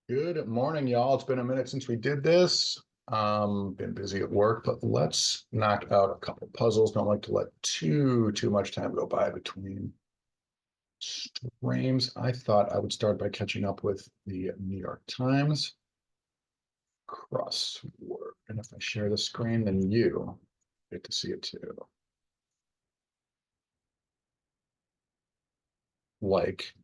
Good morning, y'all. It's been a minute since we did this. Been busy at work, but let's knock out a couple puzzles. Don't like to let too much time go by between streams. I thought I would start by catching up with the New York Times crossword. And if I share the screen, then you get to see it too. Like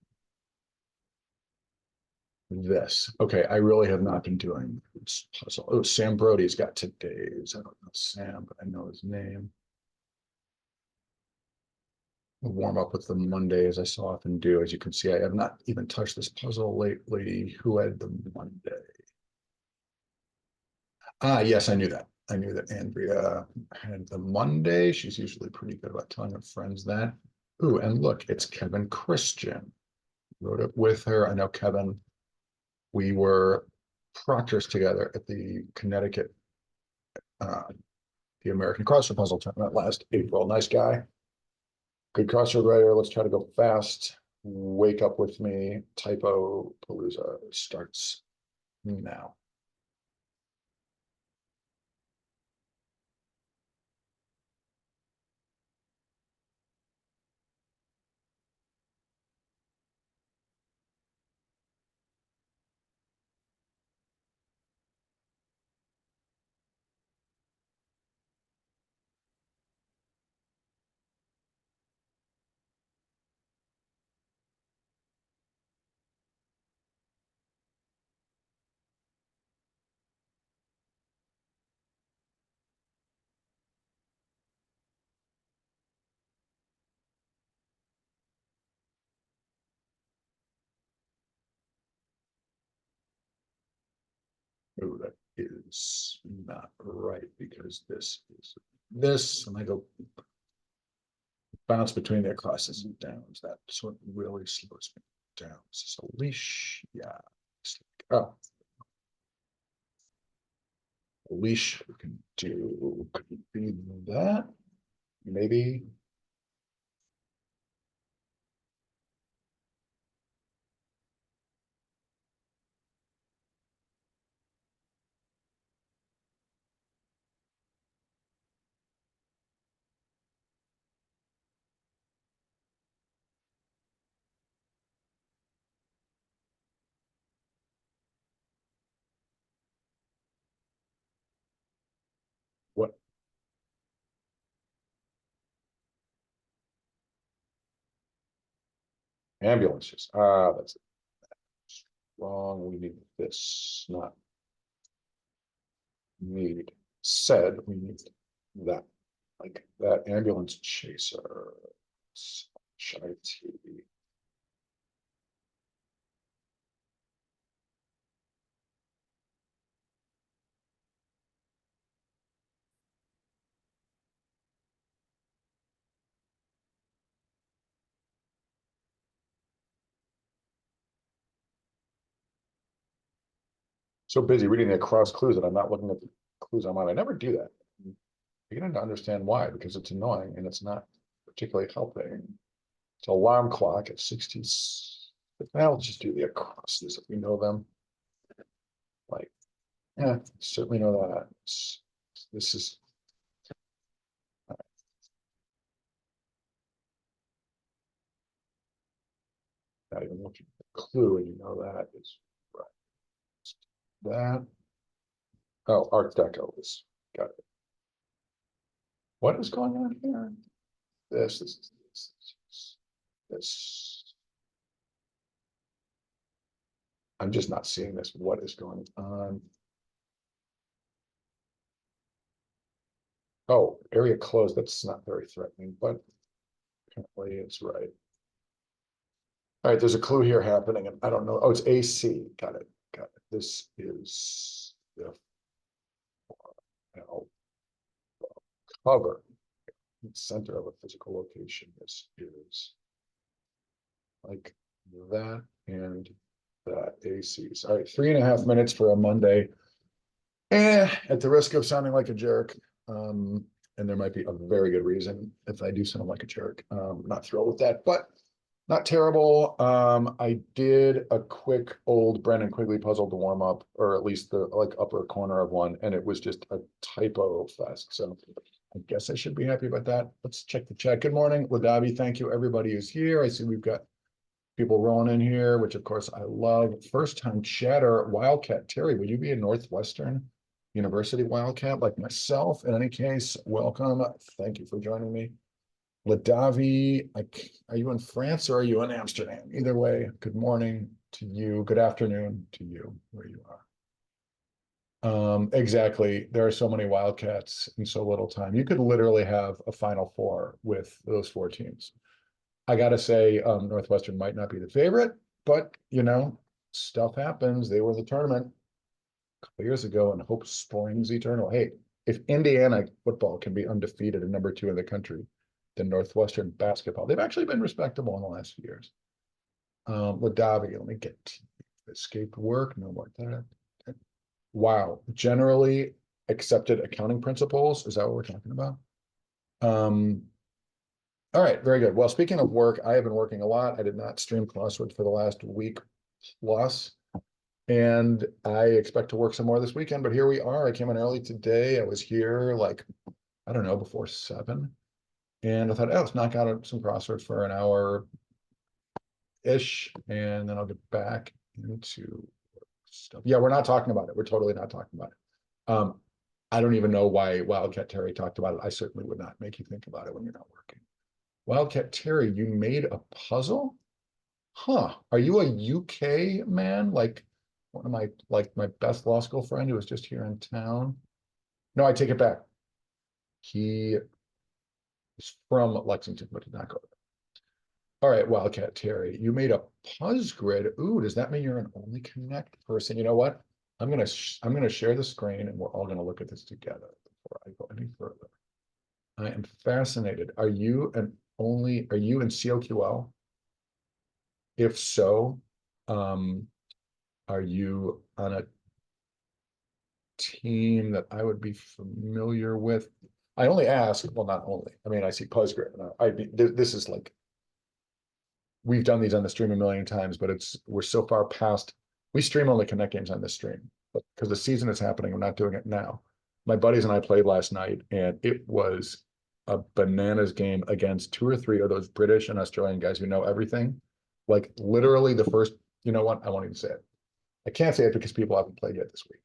this. Okay, I really have not been doing this puzzle. Oh, Sam Brody's got today's. I don't know Sam, but I know his name. Warm up with the Monday as I so often do. As you can see, I have not even touched this puzzle lately. Who had the Monday? Ah, yes, I knew that. I knew that Andrea had the Monday. She's usually pretty good about telling her friends that. Ooh, and look, it's Kevin Christian. Wrote it with her. I know Kevin. We were proctors together at the Connecticut, uh, the American Crossword Puzzle Tournament last April. Nice guy. Good crossword writer. Let's try to go fast. Wake up with me. Typo Palooza starts now. Oh, that is not right because this is this, and I go bounce between the crosses and downs. That sort of really slows me down. So leash, yeah. Oh, leash we can do could be that. Maybe. What ambulances? Ah, that's wrong. We need this, not need said. We need that. Like that ambulance chaser. Shy TV. So busy reading the cross clues that I'm not looking at the clues I'm on. I never do that. I'm beginning to understand why, because it's annoying and it's not particularly helping. It's alarm clock at 60. Now let's just do the acrosses if we know them. Like, yeah, certainly know that. This is not even looking at the clue, and you know that is right. That. Oh, Art Deco is got it. What is going on here? This. I'm just not seeing this. What is going on? Oh, area closed. That's not very threatening, but apparently it's right. All right, there's a clue here happening, and I don't know. Oh, it's AC. Got it. Got it. This is the L cover. Center of a physical location. This is like that and that ACs. All right, 3.5 minutes for a Monday. At the risk of sounding like a jerk, and there might be a very good reason if I do sound like a jerk. Not thrilled with that, but Not terrible. I did a quick old Brendan Quigley puzzle to warm up, or at least the like upper corner of one, and it was just a typo fest. So I guess I should be happy about that. Let's check the chat. Good morning, Ladavi. Thank you, everybody who's here. I see we've got people rolling in here, which of course I love. First time chatter, Wildcat. Terry, would you be a Northwestern University Wildcat like myself? In any case, welcome. Thank you for joining me. Ladavi, are you in France or are you in Amsterdam? Either way, good morning to you. Good afternoon to you, where you are. Exactly. There are so many Wildcats in so little time. You could literally have a Final Four with those four teams. I gotta say, Northwestern might not be the favorite, but you know, stuff happens. They were in the tournament a couple years ago, and hope springs eternal. Hey, if Indiana football can be undefeated and number 2 in the country, then Northwestern basketball, they've actually been respectable in the last few years. Ladavi, let me get escaped work. No more that. Wow, generally accepted accounting principles. Is that what we're talking about? All right, very good. Well, speaking of work, I have been working a lot. I did not stream CrossWords for the last week plus, and I expect to work some more this weekend, but here we are. I came in early today. I was here like, I don't know, before 7. And I thought, oh, let's knock out some CrossWords for an hour-ish, and then I'll get back into stuff. Yeah, we're not talking about it. We're totally not talking about it. I don't even know why Wildcat Terry talked about it. I certainly would not make you think about it when you're not working. Wildcat Terry, you made a puzzle? Huh. Are you a UK man? Like one of my best law school friend who was just here in town? No, I take it back. He is from Lexington, but did not go there. All right, Wildcat Terry, you made a Puzz grid. Ooh, does that mean you're an Only Connect person? You know what? I'm gonna share the screen and we're all gonna look at this together before I go any further. I am fascinated. Are you in COQL? If so, are you on a team that I would be familiar with? I only ask, well, not only. I mean, I see PuzzGrid. This is like, we've done these on the stream a million times, but we're so far past. We stream Only Connect games on this stream, but because the season is happening, we're not doing it now. My buddies and I played last night, and it was a bananas game against 2 or 3 of those British and Australian guys who know everything. Like literally the first, you know what? I won't even say it. I can't say it because people haven't played yet this week.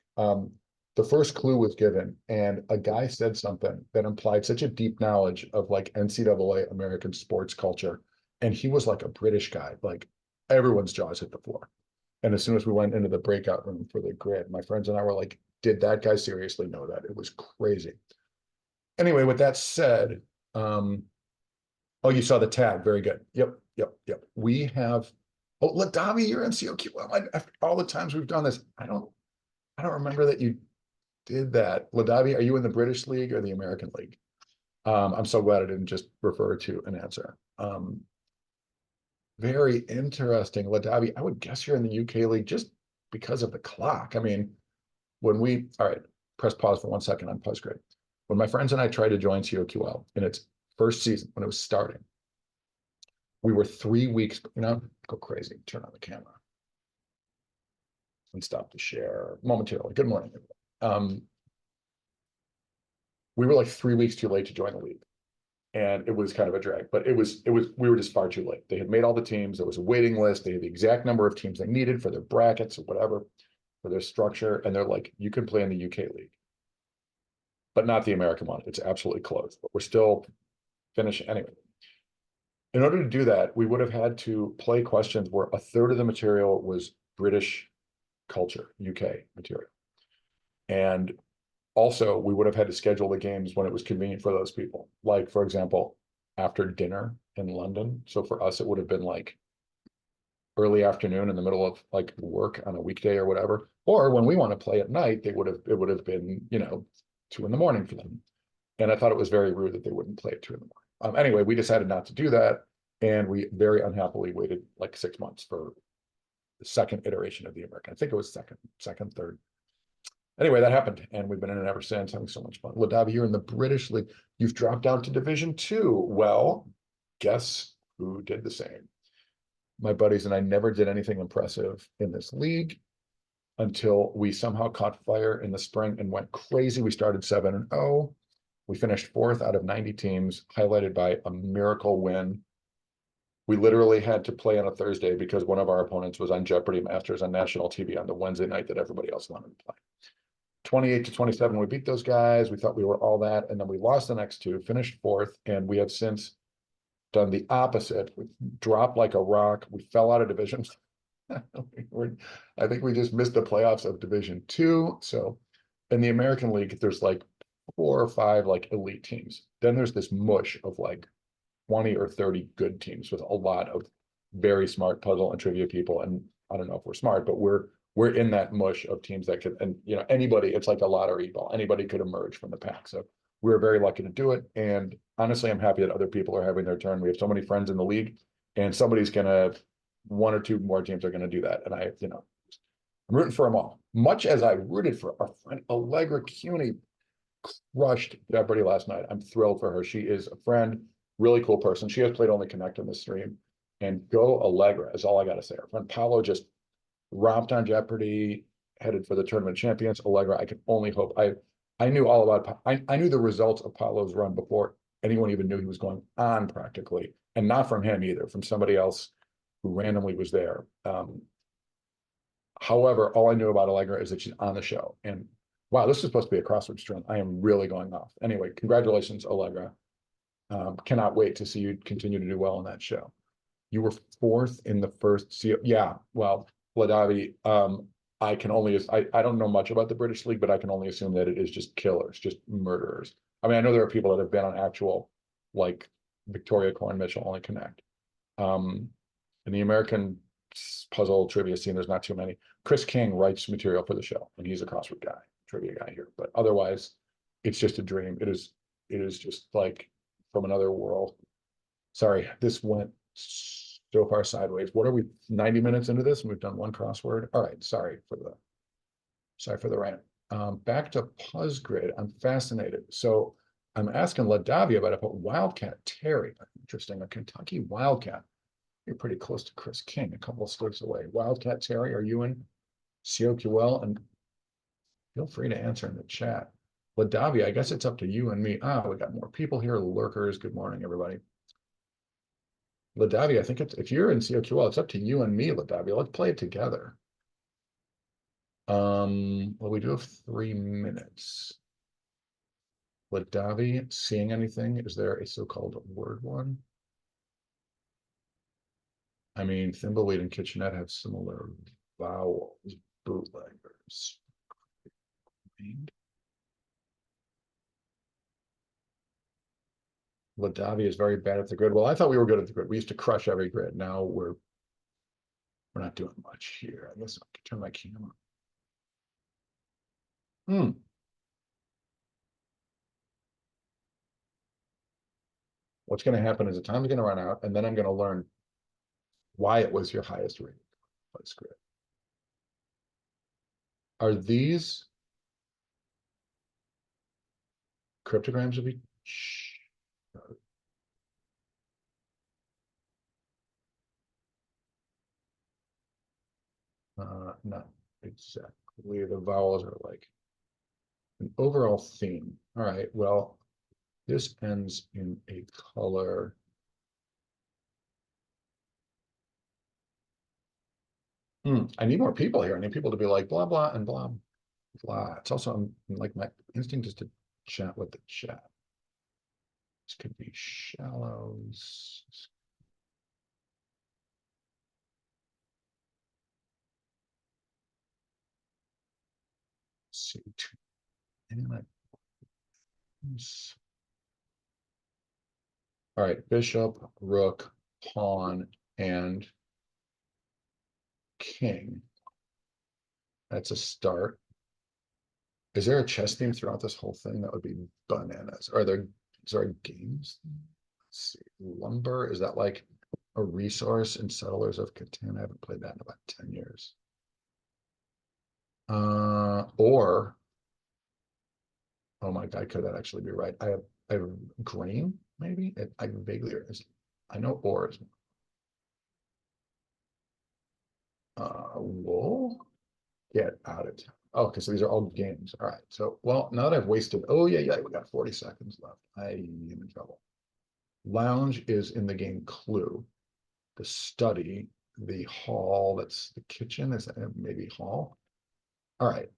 The first clue was given, and a guy said something that implied such a deep knowledge of like NCAA American sports culture. And he was like a British guy, like everyone's jaws hit the floor. And as soon as we went into the breakout room for the grid, my friends and I were like, did that guy seriously know that? It was crazy. Anyway, with that said, oh, you saw the tag. Very good. Yep. We have, oh, Ladavi, you're in COQL. After all the times we've done this, I don't remember that you did that. Ladavi, are you in the British League or the American League? I'm so glad I didn't just refer to an answer. Very interesting. Ladavi, I would guess you're in the UK League just because of the clock. I mean, all right, press pause for 1 second on PuzzGrid. When my friends and I tried to join COQL in its first season, when it was starting, we were 3 weeks, go crazy, turn on the camera and stop the share momentarily. Good morning, everybody. We were like 3 weeks too late to join the league. And it was kind of a drag, but we were just far too late. They had made all the teams. There was a waiting list. They had the exact number of teams they needed for their brackets or whatever, for their structure. And they're like, you can play in the UK League, but not the American one. It's absolutely closed, but we're still finishing anyway. In order to do that, we would have had to play questions where a third of the material was British culture, UK material. And also, we would have had to schedule the games when it was convenient for those people. Like, for example, after dinner in London. So for us, it would have been like early afternoon in the middle of like work on a weekday or whatever. Or when we want to play at night, it would have been, 2 a.m. for them. And I thought it was very rude that they wouldn't play at 2 a.m. Anyway, we decided not to do that. And we very unhappily waited like 6 months for the second iteration of the American. I think it was second, third. Anyway, that happened, and we've been in it ever since, having so much fun. Ladavi, you're in the British League. You've dropped down to Division 2. Well, guess who did the same? my buddies and I never did anything impressive in this league until we somehow caught fire in the spring and went crazy. We started 7-0. We finished fourth out of 90 teams, highlighted by a miracle win. We literally had to play on a Thursday because one of our opponents was on Jeopardy Masters on national TV on the Wednesday night that everybody else wanted to play. 28-27, we beat those guys. We thought we were all that, and then we lost the next two, finished fourth, and we have since done the opposite. We dropped like a rock. We fell out of division. I think we just missed the playoffs of Division Two. So in the American League, there's like 4 or 5 like elite teams. Then there's this mush of like 20 or 30 good teams with a lot of very smart puzzle and trivia people. And I don't know if we're smart, but we're in that mush of teams that could, and you know, anybody, it's like a lottery ball. Anybody could emerge from the pack. So we were very lucky to do it. And honestly, I'm happy that other people are having their turn. We have so many friends in the league, and somebody's gonna, 1 or 2 more teams are gonna do that. And I, you know, I'm rooting for them all. Much as I rooted for our friend Allegra Cuny, crushed Jeopardy last night. I'm thrilled for her. She is a friend, really cool person. She has played only Connect in the stream. And go Allegra is all I gotta say. Our friend Paolo just romped on Jeopardy, headed for the tournament champions. Allegra, I can only hope. I knew all about, I knew the results of Paolo's run before anyone even knew he was going on practically, and not from him either, from somebody else who randomly was there. However, all I knew about Allegra is that she's on the show, and wow, this is supposed to be a crossword stream. I am really going off. Anyway, congratulations, Allegra. Cannot wait to see you continue to do well on that show. You were fourth in the first CO. Yeah, well, Ladavi, I can only, I don't know much about the British League, but I can only assume that it is just killers, just murderers. I mean, I know there are people that have been on actual, like Victoria Corn Mitchell only Connect. In the American puzzle trivia scene, there's not too many. Chris King writes material for the show, and he's a crossword guy, trivia guy here. But otherwise, it's just a dream. It is just like from another world. Sorry, this went so far sideways. What are we, 90 minutes into this? And we've done one crossword. All right, sorry for the rant. Back to PuzzGrid. I'm fascinated. So I'm asking Ladavia about it, but Wildcat Terry, interesting, a Kentucky Wildcat. You're pretty close to Chris King, a couple of sticks away. Wildcat Terry, are you in COQL? And feel free to answer in the chat. Ladavia, I guess it's up to you and me. We got more people here, lurkers. Good morning, everybody. Ladavia, I think it's, if you're in COQL, it's up to you and me, Ladavia. Let's play it together. Well, we do have 3 minutes. Ladavia, seeing anything? Is there a so-called word one? I mean, Thimbleweed and Kitchenette have similar vowels. Bootleggers. Ladavia is very bad at the grid. Well, I thought we were good at the grid. We used to crush every grid. Now we're not doing much here. I guess I can turn my camera. What's going to happen is the time is going to run out, and then I'm going to learn why it was your highest rated grid. Are these cryptograms of each? Not exactly. The vowels are like an overall theme. All right, well, this ends in a color. I need more people here. I need people to be like blah blah and blah blah. It's also like my instinct is to chat with the chat. This could be shallows. Let's see. All right, bishop, rook, pawn, and king. That's a start. Is there a chess theme throughout this whole thing? That would be bananas. Is there games? Let's see. Lumber, is that like a resource in Settlers of Catan? I haven't played that in about 10 years. Or, oh my God, could that actually be right? I have grain, maybe? I vaguely, I know ore is. We'll get out of town. Oh, okay, so these are all games. All right. So, well, now that I've wasted, oh yeah, we got 40 seconds left. I am in trouble. Lounge is in the game Clue. The study, the hall, that's the kitchen, is that maybe hall? All right.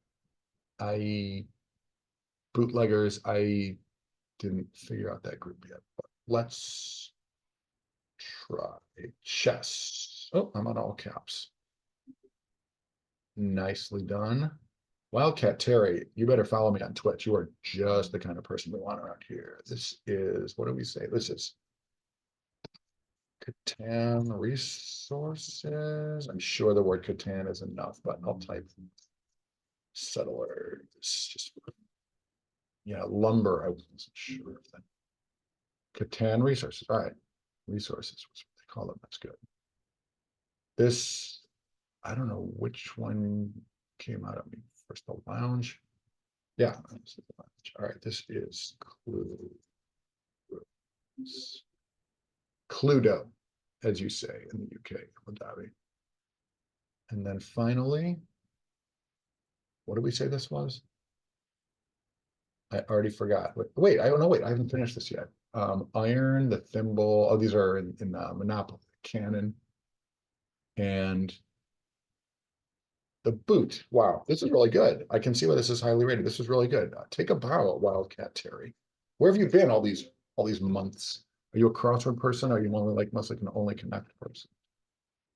I bootleggers, I didn't figure out that group yet, but let's try chess. Oh, I'm on all caps. Nicely done. Wildcat Terry, you better follow me on Twitch. You are just the kind of person we want around here. This is, what do we say? This is Catan resources. I'm sure the word Catan is enough, but I'll type settlers. Just, yeah, lumber. I wasn't sure of that. Catan resources. All right. Resources was what they call them. That's good. This, I don't know which one came out of me first. The lounge. Yeah. All right. This is Clue. Cluedo, as you say in the UK, Ladavi. And then finally, what did we say this was? I already forgot. Wait, I don't know. Wait, I haven't finished this yet. Iron, the thimble. Oh, these are in Monopoly, cannon, and the boot. Wow, this is really good. I can see why this is highly rated. This is really good. Take a bow at Wildcat Terry. Where have you been all these months? Are you a crossword person? Or are you only like mostly can only connect person?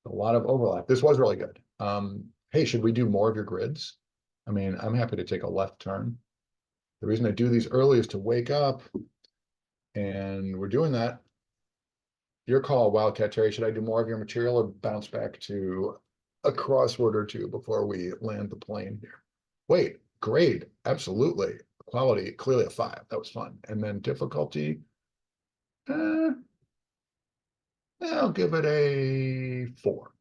A lot of overlap. This was really good. Hey, should we do more of your grids? I mean, I'm happy to take a left turn. The reason I do these early is to wake up, and we're doing that. Your call, Wildcat Terry. Should I do more of your material or bounce back to a crossword or two before we land the plane here? Wait, grade, absolutely. Quality, clearly a 5. That was fun. And then difficulty, eh, I'll give it a 4.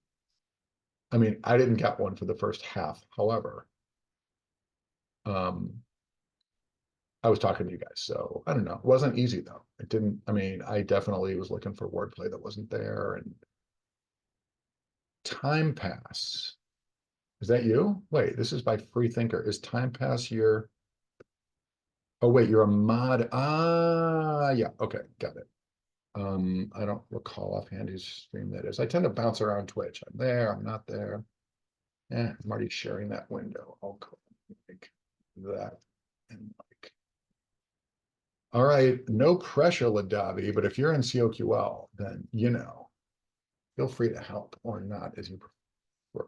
I mean, I didn't get one for the first half. However, um, I was talking to you guys, so I don't know. It wasn't easy though. It didn't, I mean, I definitely was looking for wordplay that wasn't there. And Time Pass. Is that you? Wait, this is by Free Thinker. Is Time Pass your, oh wait, you're a mod. Ah, yeah, okay, got it. I don't recall offhand whose stream that is. I tend to bounce around Twitch. I'm there, I'm not there. Yeah, I'm already sharing that window. I'll go like that and like. All right, no pressure, Ladavi, but if you're in COQL, then feel free to help or not as you prefer.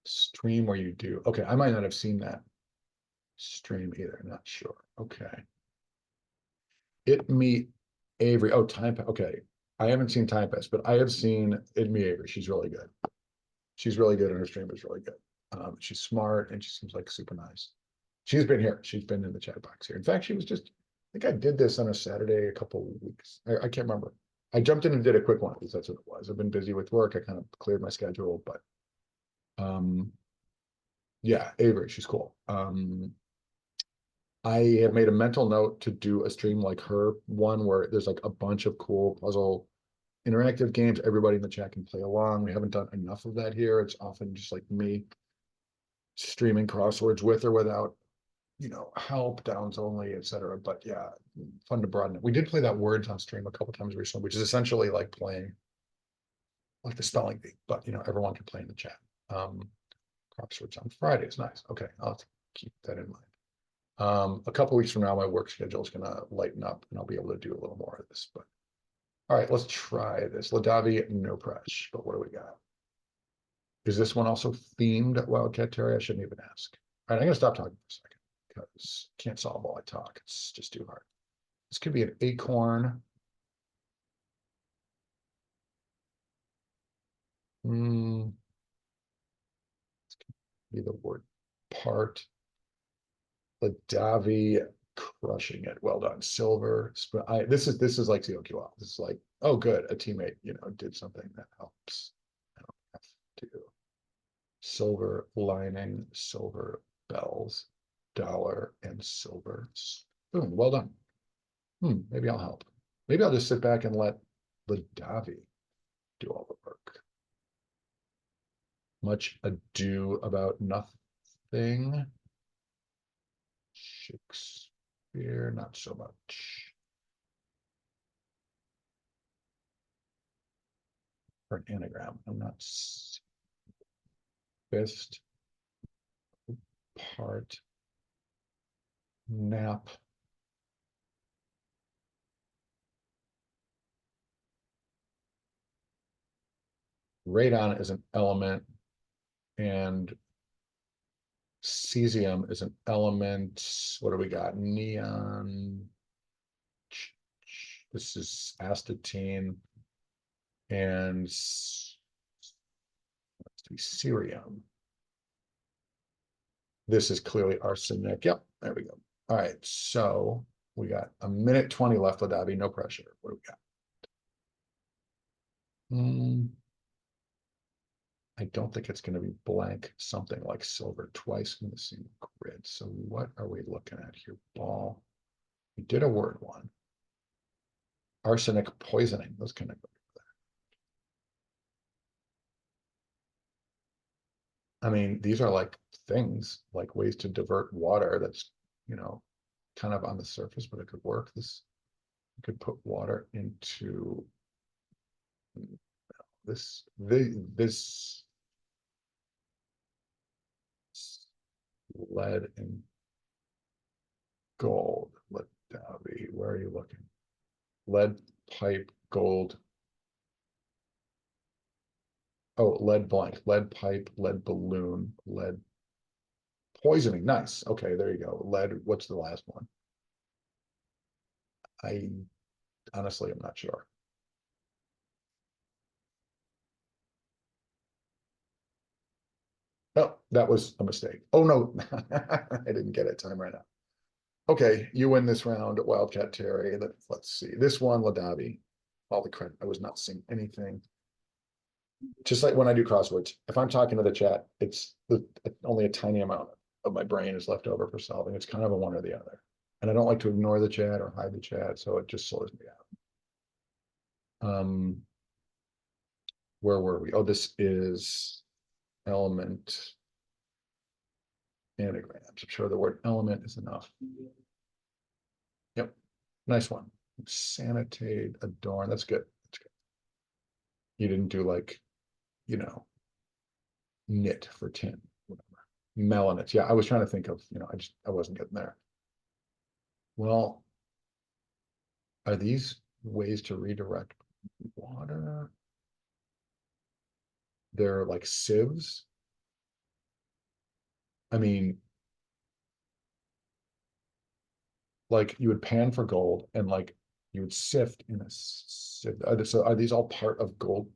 Stream where you do. Okay, I might not have seen that stream either. Not sure. Okay. It Me Avery. Oh, Time. Okay. I haven't seen Time Pass, but I have seen It Me Avery. She's really good. She's really good, and her stream is really good. She's smart and she seems like super nice. She's been here. She's been in the chat box here. In fact, she was just, I think I did this on a Saturday a couple of weeks. I can't remember. I jumped in and did a quick one because that's what it was. I've been busy with work. I kind of cleared my schedule, but yeah, Avery, she's cool. I have made a mental note to do a stream like her one where there's like a bunch of cool puzzle interactive games. Everybody in the chat can play along. We haven't done enough of that here. It's often just like me streaming crosswords with or without, help, downs only, etc. But yeah, fun to broaden it. We did play that words on stream a couple times recently, which is essentially like playing like the spelling bee, but everyone can play in the chat. Crosswords on Fridays. Nice. Okay, I'll have to keep that in mind. A couple weeks from now, my work schedule is gonna lighten up and I'll be able to do a little more of this. But all right, let's try this. Ladavi, no press. But what do we got? Is this one also themed at Wildcat Terry? I shouldn't even ask. All right, I'm gonna stop talking for a second because I can't solve while I talk. It's just too hard. This could be an acorn. Be the word part. Ladavi crushing it. Well done. Silver. This is like COQL. This is like, oh good, a teammate, did something that helps. I don't have to. Silver lining, silver bells, dollar, and silver spoon. Well done. Maybe I'll help. Maybe I'll just sit back and let Ladavi do all the work. Much Ado About Nothing. Shakespeare, not so much. For an anagram, I'm not. Fist. Part. Nap. Radon is an element, and cesium is an element. What do we got? Neon. This is astatine, and cerium. This is clearly arsenic. Yep, there we go. All right, so we got a minute 20 left, Ladabi, no pressure. What do we got? I don't think it's going to be blank, something like silver twice in the same grid. So what are we looking at here? Ball. We did a word one. Arsenic poisoning. Those kind of. I mean, these are like things, like ways to divert water that's, kind of on the surface, but it could work. You could put water into this lead and gold. Let that be. Where are you looking? Lead pipe, gold. Oh, lead blank, lead pipe, lead balloon, lead poisoning. Nice. Okay, there you go. Lead. What's the last one? I honestly am not sure. Oh, that was a mistake. Oh no, I didn't get it. Time right now. Okay, you win this round, Wildcat Terry. Let's see. This one, Ladabi. All the credit. I was not seeing anything. Just like when I do crosswords, if I'm talking to the chat, it's only a tiny amount of my brain is left over for solving. It's kind of a one or the other. And I don't like to ignore the chat or hide the chat, so it just slows me down. Where were we? Oh, this is element anagrams. I'm sure the word element is enough. Yep, nice one. Sanitate, adorn. That's good. That's good. You didn't do like, knit for tin, whatever. Melanets. Yeah, I was trying to think of, I wasn't getting there. Well, are these ways to redirect water? They're like sieves. I mean, like you would pan for gold and like you would sift in a sieve. So are these all part of gold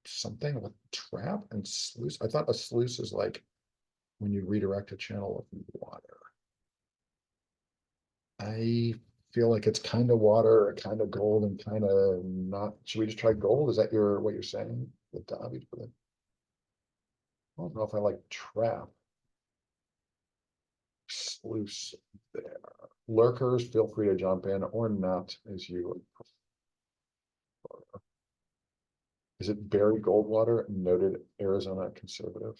something with trap and sluice? I thought a sluice is like when you redirect a channel of water. I feel like it's kind of water, kind of gold, and kind of not. Should we just try gold? Is that what you're saying? The Davi for the. I don't know if I like trap. Sluice there. Lurkers, feel free to jump in or not as you prefer. Is it Barry Goldwater, noted Arizona conservative?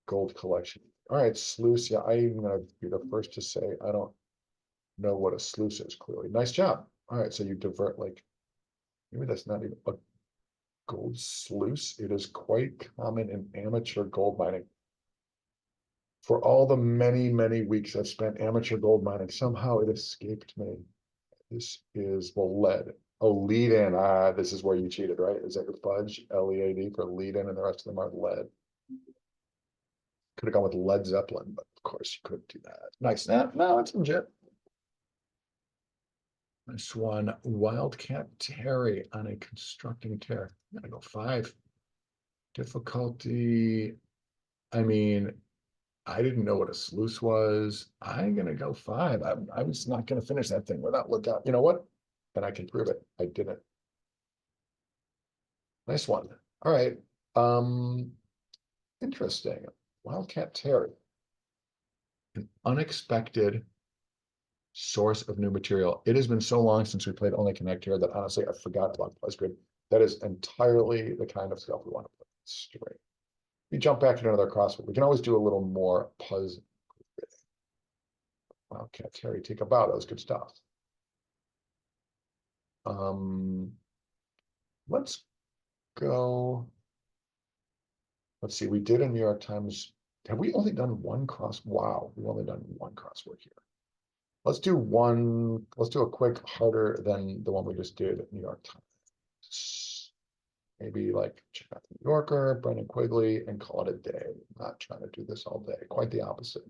Gold collection. All right, sluice. Yeah, I'm gonna be the first to say I don't know what a sluice is clearly. Nice job. All right, so you divert like maybe that's not even a gold sluice. It is quite common in amateur gold mining. For all the many, many weeks I've spent amateur gold mining, somehow it escaped me. This is, well, lead. Oh, lead in. This is where you cheated, right? Is that your fudge? LEAD for lead in, and the rest of them are lead. Could have gone with Led Zeppelin, but of course you couldn't do that. Nice. No, it's legit. Nice one. Wildcat Terry on a constructing tear. I'm gonna go 5. Difficulty. I mean, I didn't know what a sluice was. I'm gonna go 5. I was not gonna finish that thing without lookout. You know what? And I can prove it. I didn't. Nice one. All right. Interesting. Wildcat Terry. An unexpected source of new material. It has been so long since we played Only Connect here that honestly I forgot about PlusGrid. That is entirely the kind of stuff we want to play. straight. We jump back into another crossword. We can always do a little more puzzle. Okay, Terry, take a bow. That was good stuff. Let's go. Let's see. We did a New York Times. Have we only done one cross? Wow, we've only done one crossword here. Let's do one. Let's do a quick, harder than the one we just did at New York Times. Maybe like check out the New Yorker, Brendan Quigley, and call it a day. I'm not trying to do this all day. Quite the opposite.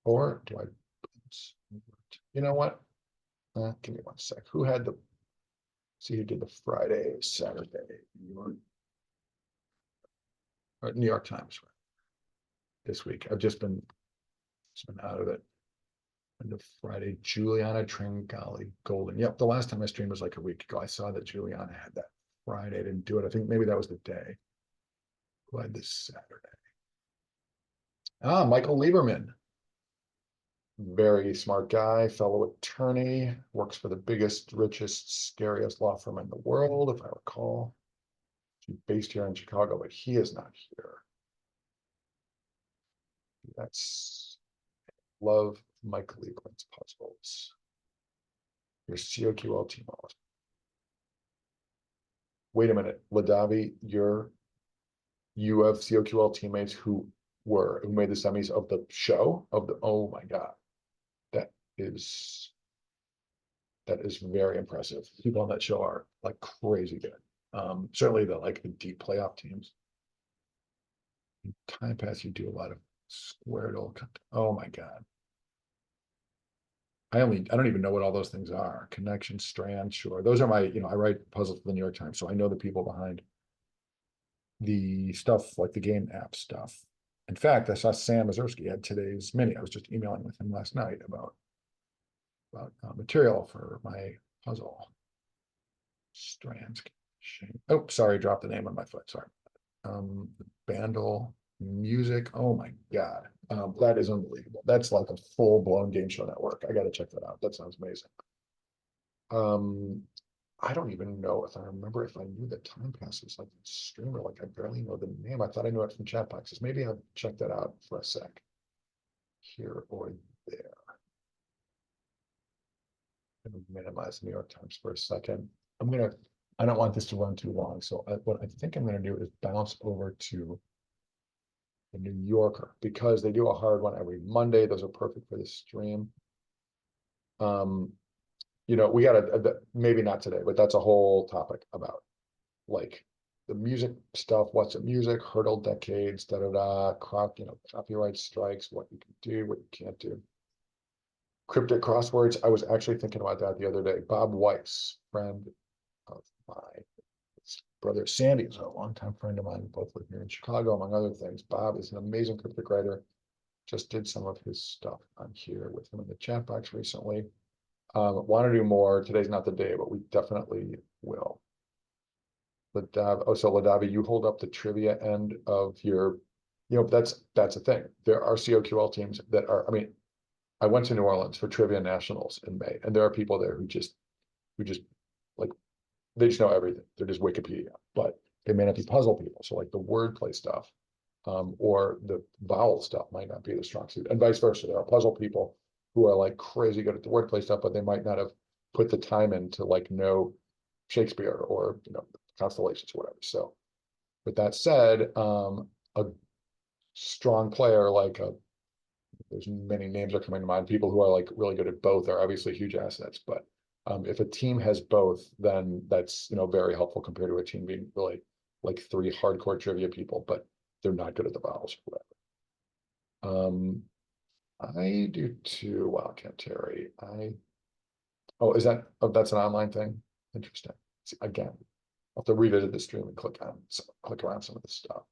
Or do I? You know what? Give me one sec. Who had the? See who did the Friday, Saturday, New York, or New York Times right, this week. I've just been out of it. And the Friday, Juliana Tringali Golden. Yep, the last time I streamed was like a week ago. I saw that Juliana had that Friday. I didn't do it. I think maybe that was the day. Who had this Saturday? Ah, Michael Lieberman. Very smart guy, fellow attorney, works for the biggest, richest, scariest law firm in the world, if I recall. He's based here in Chicago, but he is not here. That's love Mike Lieberman's puzzles. Your COQL team. Wait a minute, Ladavi, you have COQL teammates who made the semis of the show of the, oh my God. That is very impressive. People on that show are like crazy good. Certainly the deep playoff teams. In Time Pass, you do a lot of Squirtle. Oh my God. I don't even know what all those things are. Connection, Strand, sure. Those are my, I write puzzles for the New York Times, so I know the people behind the stuff, like the game app stuff. In fact, I saw Sam Mazursky had today's mini. I was just emailing with him last night about material for my puzzle. Strands. Oh, sorry, dropped the name on my foot. Sorry. Bandle music. Oh my God. That is unbelievable. That's like a full-blown game show network. I got to check that out. That sounds amazing. I don't even know if I remember if I knew that Time Passes like streamer. Like I barely know the name. I thought I knew it from chat boxes. Maybe I'll check that out for a sec. Here or there. I'm gonna minimize the New York Times for a second. I don't want this to run too long. So what I think I'm gonna do is bounce over to the New Yorker because they do a hard one every Monday. Those are perfect for the stream. We gotta maybe not today, but that's a whole topic about like the music stuff, what's in music, hurdle decades, copyright strikes, what you can do, what you can't do. Cryptic crosswords. I was actually thinking about that the other day. Bob Weiss, friend of mine, his brother Sandy is a longtime friend of mine, both live here in Chicago, among other things. Bob is an amazing cryptic writer. Just did some of his stuff on here with him in the chat box recently. Want to do more. Today's not the day, but we definitely will. So Ladavi, you hold up the trivia end of your, that's a thing. There are COQL teams that are, I went to New Orleans for Trivia Nationals in May, and there are people there who just like, they just know everything. They're just Wikipedia, but they may not be puzzle people. So like the wordplay stuff, or the vowel stuff might not be the strong suit, and vice versa. There are puzzle people who are like crazy good at the wordplay stuff, but they might not have put the time in to like know Shakespeare or constellations or whatever. So with that said, a strong player there's many names are coming to mind. People who are like really good at both are obviously huge assets, but if a team has both, then that's very helpful compared to a team being really like three hardcore trivia people, but they're not good at the vowels or whatever. I do too. Wildcat Terry. That's an online thing? Interesting. See, again, I'll have to revisit the stream and click around some of this stuff.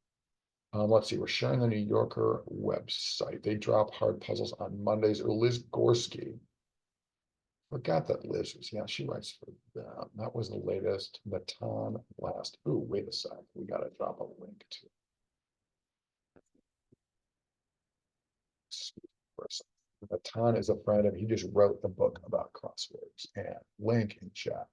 Let's see, we're sharing the New Yorker website. They drop hard puzzles on Mondays. Liz Gorski. Forgot that Liz was, yeah, she writes for them. That was the latest. Matan last. Ooh, wait a sec. We got to drop a link to. Matan is a friend and he just wrote the book about crosswords and link in chat.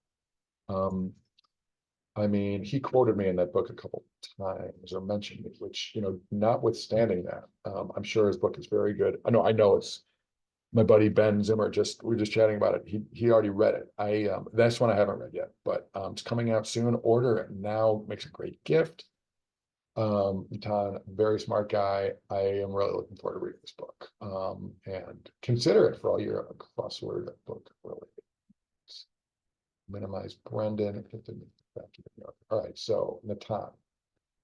I mean, he quoted me in that book a couple times or mentioned it, which, notwithstanding that, I'm sure his book is very good. I know it's my buddy Ben Zimmer, we were just chatting about it. He already read it. That's one I haven't read yet, but it's coming out soon. Order it now, makes a great gift. Natan, very smart guy. I am really looking forward to reading this book. And consider it for all your crossword book related. Minimize Brendan. All right, so Natan,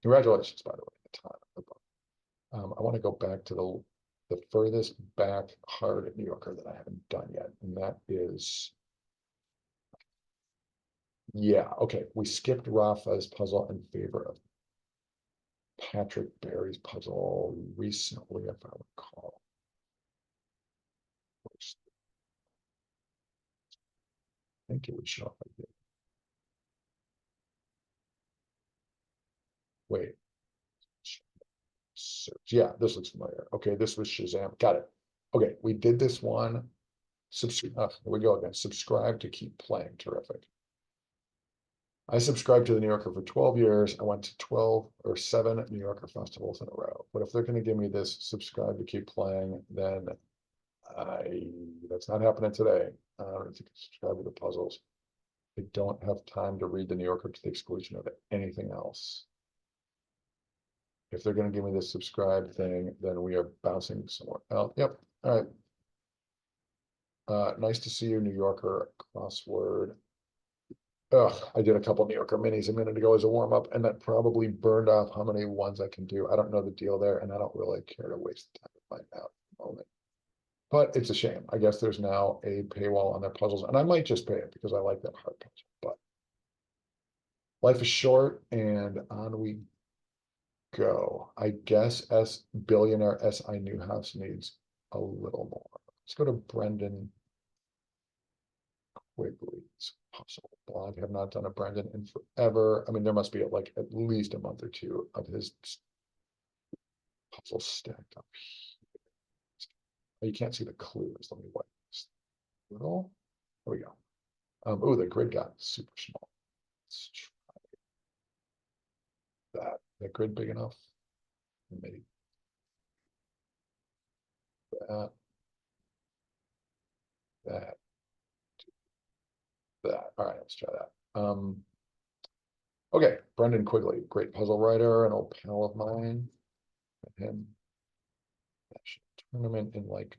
congratulations, by the way, Natan. I want to go back to the furthest back hard New Yorker that I haven't done yet, and that is, yeah, okay. We skipped Rafa's puzzle in favor of Patrick Barry's puzzle recently, if I recall. I think it would show up. I did. Wait. Search. Yeah, this looks familiar. Okay, this was Shazam. Got it. Okay, we did this one. Here we go again. Subscribe to keep playing. Terrific. I subscribed to the New Yorker for 12 years. I went to 12 or 7 New Yorker festivals in a row. But if they're going to give me this subscribe to keep playing, then that's not happening today. I don't think I subscribe to the puzzles. I don't have time to read the New Yorker to the exclusion of anything else. If they're going to give me this subscribe thing, then we are bouncing somewhere else. Yep. All right. Nice to see you, New Yorker crossword. Ugh, I did a couple New Yorker minis a minute ago as a warm up, and that probably burned off how many ones I can do. I don't know the deal there, and I don't really care to waste the time to find out at the moment. But it's a shame. I guess there's now a paywall on their puzzles, and I might just pay it because I like that hard puzzle. But life is short, and on we go. I guess billionaire S.I. Newhouse needs a little more. Let's go to Brendan Quigley's puzzle blog. I have not done a Brendan in forever. I mean, there must be like at least a month or two of his puzzle stacked up here. Oh, you can't see the clues. Let me wipe this little. There we go. Oh, the grid got super small. Let's try that. That grid big enough? Maybe that, that, that. All right, let's try that. Okay, Brendan Quigley, great puzzle writer, an old pal of mine. Met him tournament in like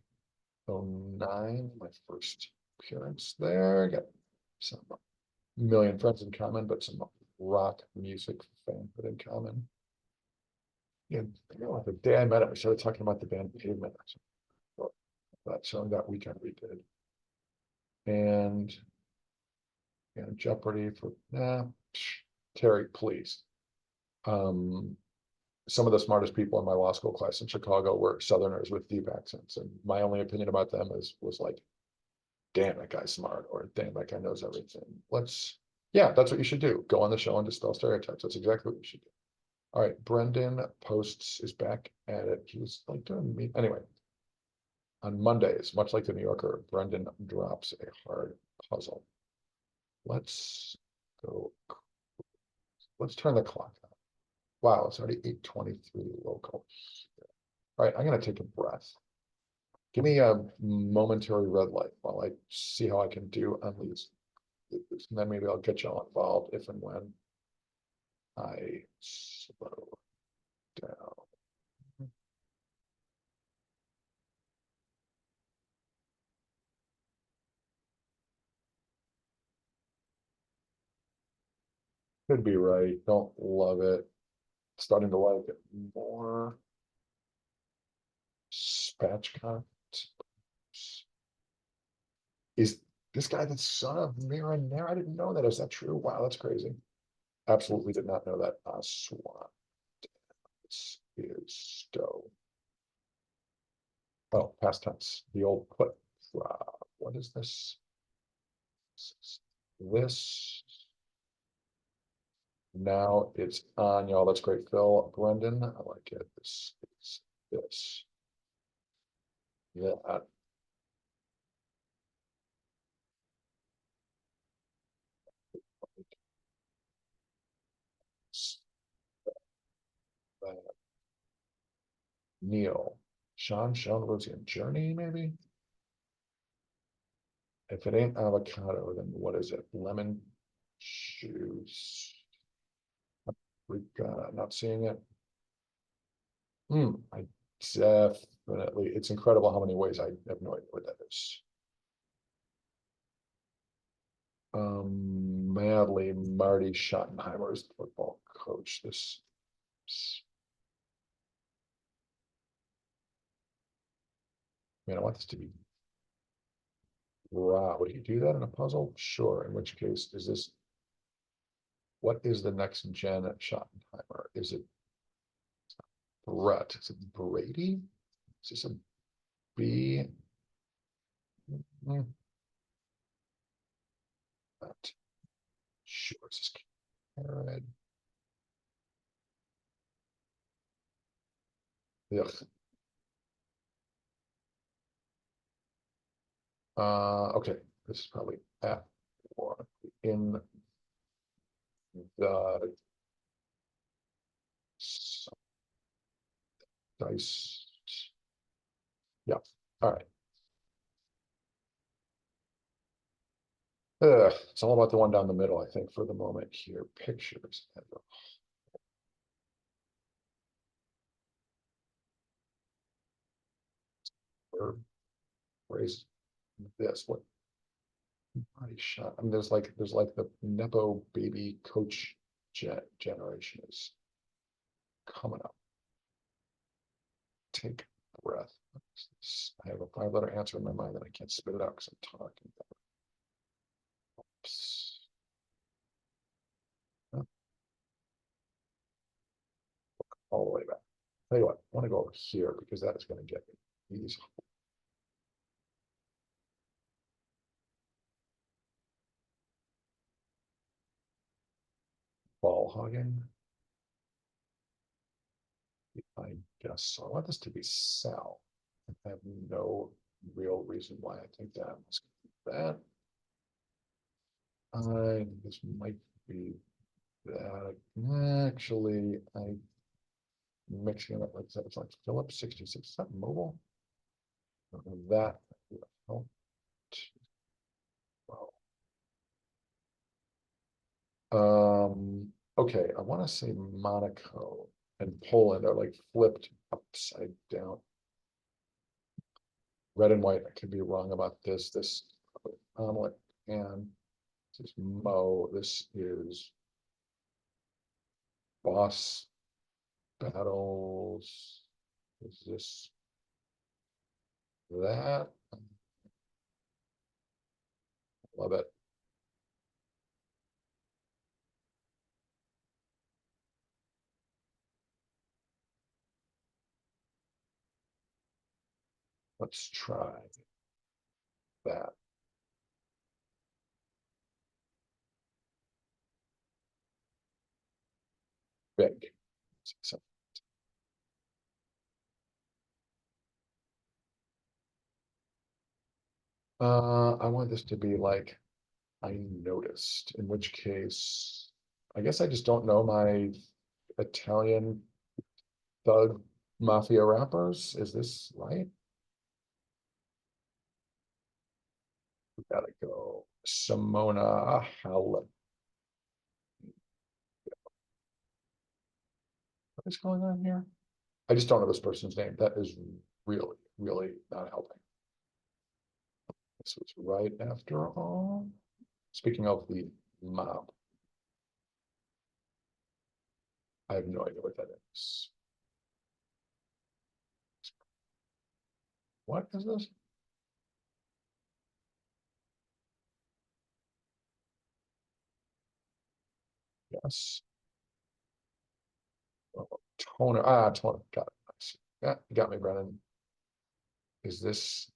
09, my first appearance there. Got some million friends in common, but some rock music fanhood in common. Yeah, the day I met him, we started talking about the band Pavement. So that weekend we did. And Jeopardy for Terry, please. Some of the smartest people in my law school class in Chicago were Southerners with deep accents, and my only opinion about them was like, damn, that guy's smart, or damn, that guy knows everything. Yeah, that's what you should do. Go on the show and dispel stereotypes. That's exactly what you should do. All right, Brendan is back at it. He was like doing me anyway. On Mondays, much like the New Yorker, Brendan drops a hard puzzle. Let's go. Let's turn the clock on. Wow, it's already 8:23 local. All right, I'm gonna take a breath. Give me a momentary red light while I see how I can do on these. And then maybe I'll get y'all involved if and when I slow down. Could be right. Don't love it. Starting to like it more. Spatchcock. Is this guy the son of Marinara? I didn't know that. Is that true? Wow, that's crazy. Absolutely did not know that. Swan. This is Stowe. Oh, past tense. The old put. What is this? This. Now it's on, y'all. That's great, Phil. Brendan, I like it. This is this. Yeah. Neil. Sean lives in Journey, maybe? If it ain't avocado, then what is it? Lemon juice. Regatta, not seeing it. I definitely, it's incredible how many ways I have no idea what that is. Madly, Marty Schottenheimer is the football coach. This, man, I want this to be raw. Would you do that in a puzzle? Sure. In which case, is this, what is the next gen at Schottenheimer? Is it Brett? Is it Brady? Is this a B? Not sure. Is this Carrot? Ugh. Okay, this is probably at or in the dice. Yeah, all right. It's all about the one down the middle, I think, for the moment here. Pictures. Where is this? What body shot? I mean, there's like the Nepo baby coach generation is coming up. Take a breath. I have a 5-letter answer in my mind that I can't spit it out because I'm talking. Oops. All the way back. Tell you what, I want to go over here because that is going to get me these. Ball hogging. I guess so. I want this to be Sal. I have no real reason why I think that. Let's do that. This might be that. Actually, I mixing it up like that. It's like Phillips 66. Is that mobile? That. Oh, wow. Okay, I want to say Monaco and Poland are like flipped upside down. Red and white, I could be wrong about this. This omelet and this is Mo. This is boss battles. Is this that? Love it. Let's try that. Big. So, I want this to be like I noticed, in which case I guess I just don't know my Italian thug mafia rappers. Is this right? We gotta go. Simona Halep. What is going on here? I just don't know this person's name. That is really, really not helping. This was right after all. Speaking of the mob, I have no idea what that is. What is this? Yes. Oh, toner. Toner. Got it. Nice. Yeah, you got me, Brennan. Is this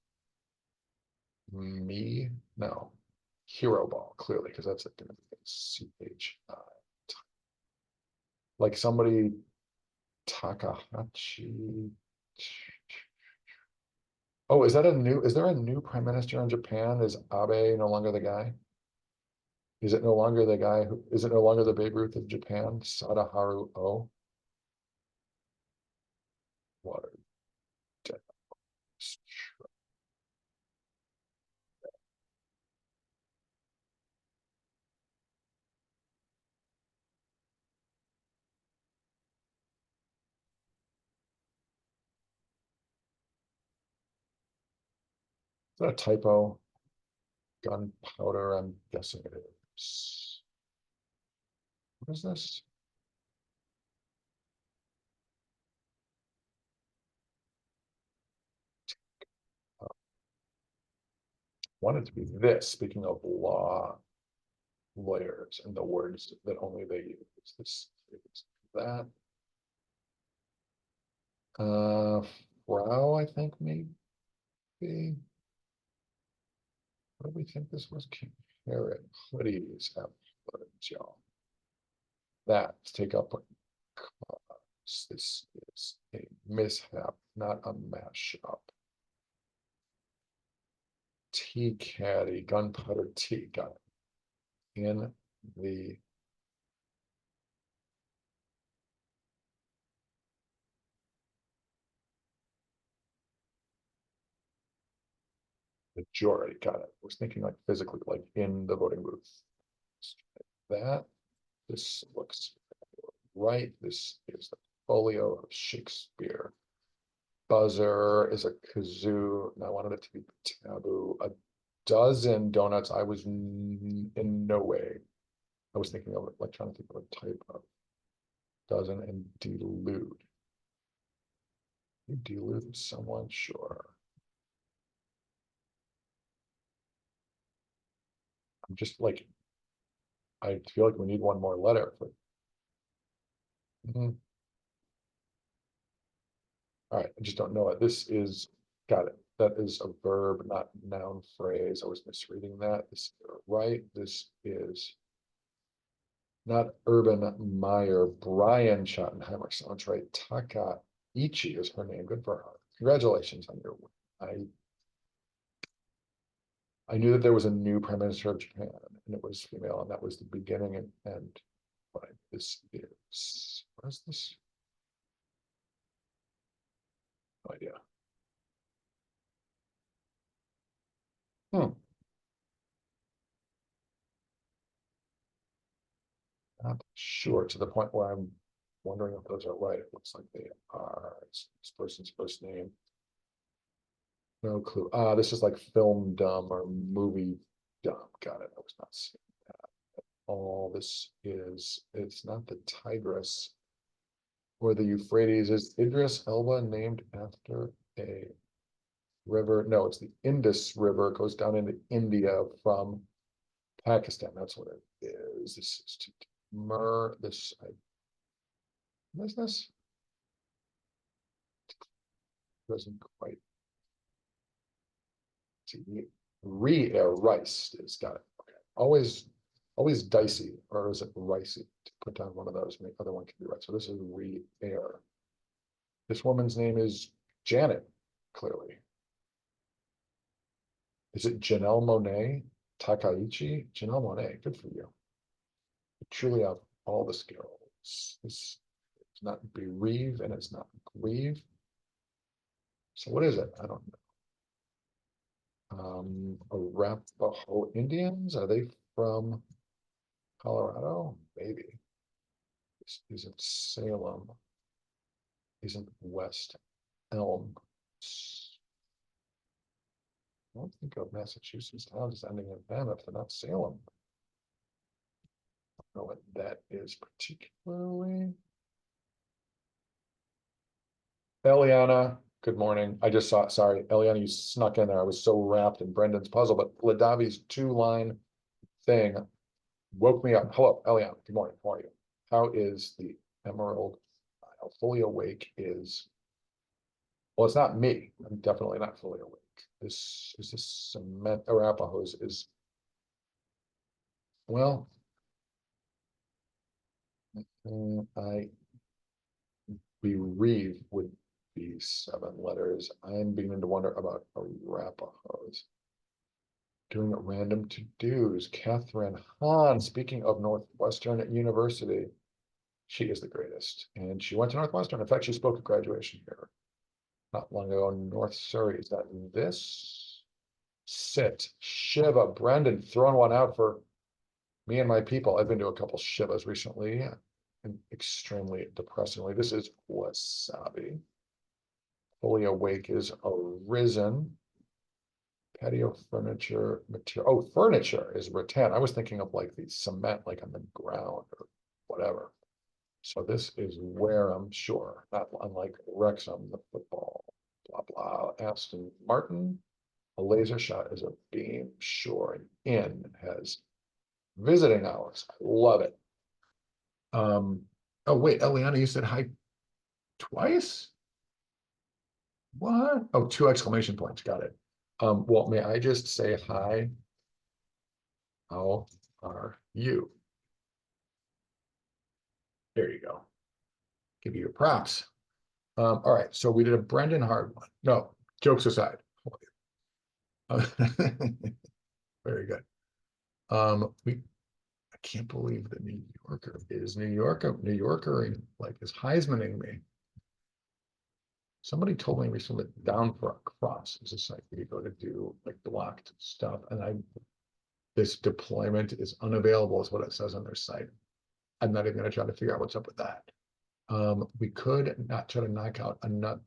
me? No. Hero ball, clearly, because that's going to be CH. Like somebody Takahashi. Oh, is there a new prime minister in Japan? Is Abe no longer the guy? Is it no longer the guy who, is it no longer the Babe Ruth of Japan? Sadaharu O? Water. that a typo? Gunpowder, I'm guessing it is. What is this? Wanted to be this, speaking of lawyers and the words that only they use. This is that. Frau, I think maybe. What do we think this was? Carrot, hoodies, have footage, y'all. Let's take up a cause. This is a mishap, not a mashup. Tea caddy, gunpowder tea, got it. In the majority, got it. I was thinking like physically, like in the voting booth. That, this looks right. This is the folio of Shakespeare. Buzzer is a kazoo, and I wanted it to be taboo. A dozen donuts. I was in no way. I was thinking of it, like trying to think of a type of dozen and delude. You delude someone, sure. I'm just like, I feel like we need one more letter. But, all right, I just don't know it. This is, got it. That is a verb, not noun phrase. I was misreading that. This is right. This is not Urban Meyer. Brian Schottenheimer sounds right. Takaichi is her name. Good for her. Congratulations on your win. I knew that there was a new prime minister of Japan and it was female, and that was the beginning. And what this is, what is this? No idea. Not sure, to the point where I'm wondering if those are right. It looks like they are. It's this person's first name. No clue. This is like film dumb or movie dumb. Got it. I was not seeing that. All this is, it's not the Tigris or the Euphrates. Is Idris Elba named after a river? No, it's the Indus River. It goes down into India from Pakistan. That's what it is. This is to Mer. This business doesn't quite see. Rice is, got it. Okay. Always dicey, or is it ricey to put down one of those? And the other one can be right. So this is re-air. This woman's name is Janet, clearly. Is it Janelle Monet? Takaichi? Janelle Monet, good for you. You truly have all the skills. It's not bereave and it's not grieve. So what is it? I don't know. Arapaho Indians? Are they from Colorado? Maybe. This isn't Salem. Isn't West Elm. I don't think of Massachusetts towns ending in M if they're not Salem. I don't know what that is particularly. Eliana, good morning. I just saw, sorry, Eliana, you snuck in there. I was so wrapped in Brendan's puzzle, but Ladavi's 2-line thing woke me up. Hello, Eliana, good morning. How are you? How is the Emerald Isle? Fully awake is, well, it's not me. I'm definitely not fully awake. This is this cement Arapahoes is, well, I bereave would be 7 letters. I'm beginning to wonder about Arapahoes. Doing random to-dos. Catherine Hahn, speaking of Northwestern University, she is the greatest. And she went to Northwestern. In fact, she spoke at graduation here not long ago in North Surrey. Is that this? Sit. Shiva. Brendan throwing one out for me and my people. I've been to a couple Shivas recently and extremely depressingly. This is wasabi. Fully awake is arisen. Patio furniture material. Oh, furniture is rattan. I was thinking of like the cement, like on the ground or whatever. So this is Wareham, sure, not unlike Wrexham, the football, blah, blah. Aston Martin, a laser shot is a beam, sure. An inn has visiting hours. I love it. Oh wait, Eliana, you said hi twice? What? Oh, two exclamation points. Got it. Well, may I just say hi? How are you? There you go. Give you your props. All right, so we did a Brendan Hart one. No, jokes aside. Very good. I can't believe the New Yorker is New Yorker like is Heismaning me. Somebody told me recently that Down for a Cross is a site where you go to do like blocked stuff, and this deployment is unavailable, is what it says on their site. I'm not even going to try to figure out what's up with that. We could not try to knock out another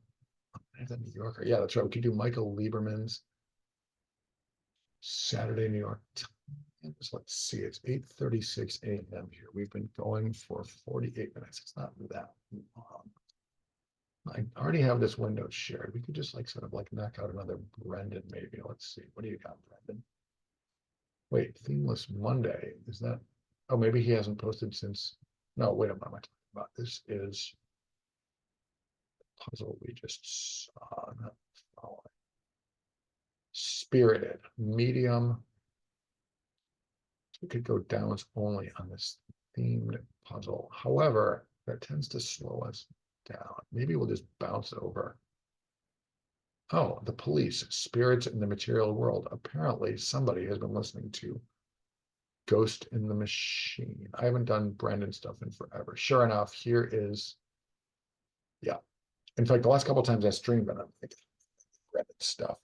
New Yorker. Yeah, that's right. We could do Michael Lieberman's Saturday New York Times. Let's see, it's 8:36 a.m. here. We've been going for 48 minutes. It's not that long. I already have this window shared. We could just like sort of like knock out another Brendan, maybe. Let's see. What do you got, Brendan? Wait, Themeless Monday. Is that? Oh, maybe he hasn't posted since. No, wait a moment. This is puzzle we just saw. Not following. Spirited, medium. We could go downs only on this themed puzzle. However, that tends to slow us down. Maybe we'll just bounce over. Oh, the police, spirits in the material world. Apparently, somebody has been listening to Ghost in the Machine. I haven't done Brandon stuff in forever. Sure enough, here is, yeah. In fact, the last couple of times I streamed it, I'm thinking Brandon stuff.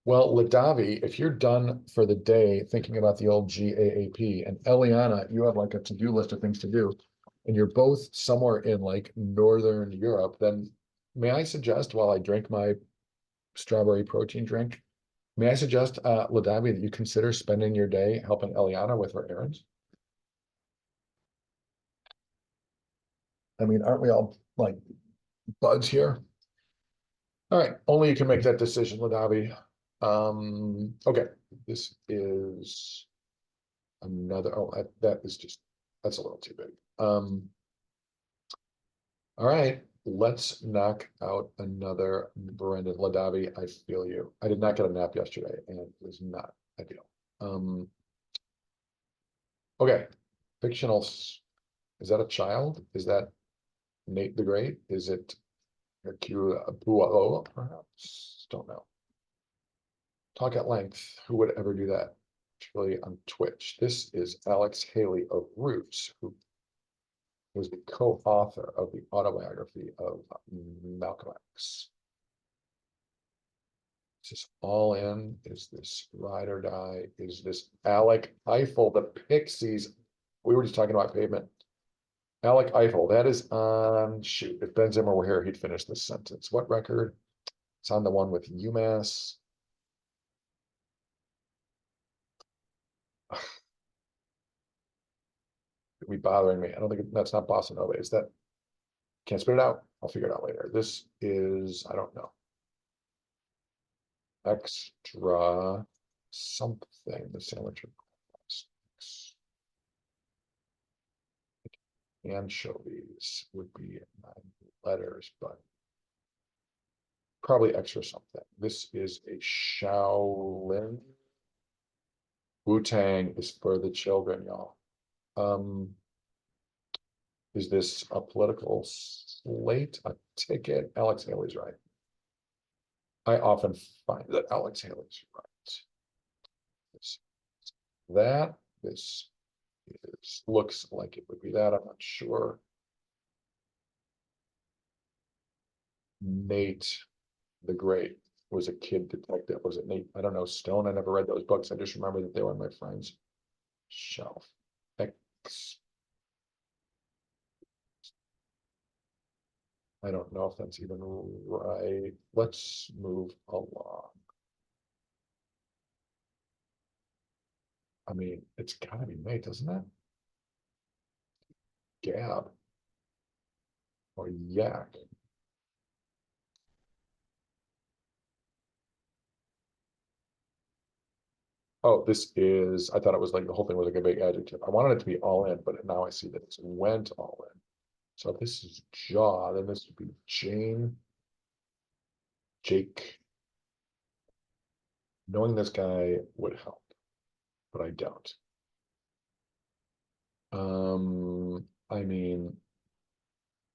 Well, Ladavi, if you're done for the day thinking about the old GAAP, and Eliana, you have like a to-do list of things to do, and you're both somewhere in like Northern Europe, then may I suggest while I drink my strawberry protein drink, may I suggest, Ladavi, that you consider spending your day helping Eliana with her errands? I mean, aren't we all like buds here? All right, only you can make that decision, Ladavi. Okay, this is another, oh, that is just, that's a little too big. All right, let's knock out another Brendan Ladavi. I feel you. I did not get a nap yesterday and it was not ideal. Okay, fictional, is that a child? Is that Nate the Great? Is it Hercule Poirot, perhaps? Don't know. Talk at length. Who would ever do that? Particularly on Twitch. This is Alex Haley of Roots, who was the co-author of the autobiography of Malcolm X. Is this all in? Is this ride or die? Is this Alec Eiffel, the Pixies? We were just talking about Pavement. Alec Eiffel, that is on, shoot, if Ben Zimmer were here, he'd finish this sentence. What record? It's on the one with UMass. It'd be bothering me. I don't think that's not Bossa Nova. Is that, can't spit it out. I'll figure it out later. This is, I don't know. Extra something, the sandwich anchovies would be 9 letters, but probably extra something. This is a Shaolin. Wu-Tang is for the children, y'all. Is this a political slate, a ticket? Alex Haley's right. I often find that Alex Haley's right. This looks like it would be that. I'm not sure. Nate the Great was a kid detective. Was it Nate? I don't know. Stone. I never read those books. I just remember that they were on my friend's shelf. X. I don't know if that's even right. Let's move along. I mean, it's gotta be mate, doesn't it? Gab or yak. Oh, this is, I thought it was like the whole thing was like a big adjective. I wanted it to be all in, but now I see that it's went all in. So if this is jaw, then this would be Jane, Jake. Knowing this guy would help, but I don't. I mean,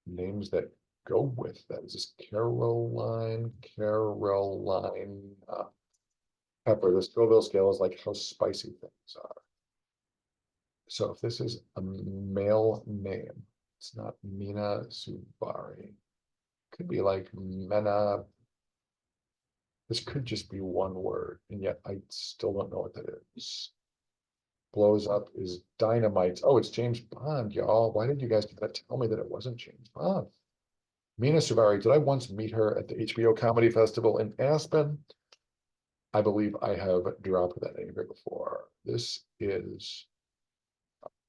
names that go with that. Is this Caroline? Caroline Pepper. The Scoville scale is like how spicy things are. So if this is a male name, it's not Mina Subari. Could be like Mena. This could just be one word, and yet I still don't know what that is. Blows up is dynamite. Oh, it's James Bond, y'all. Why did you guys tell me that it wasn't James Bond? Mina Suvari, did I once meet her at the HBO Comedy Festival in Aspen? I believe I have dropped that name here before. This is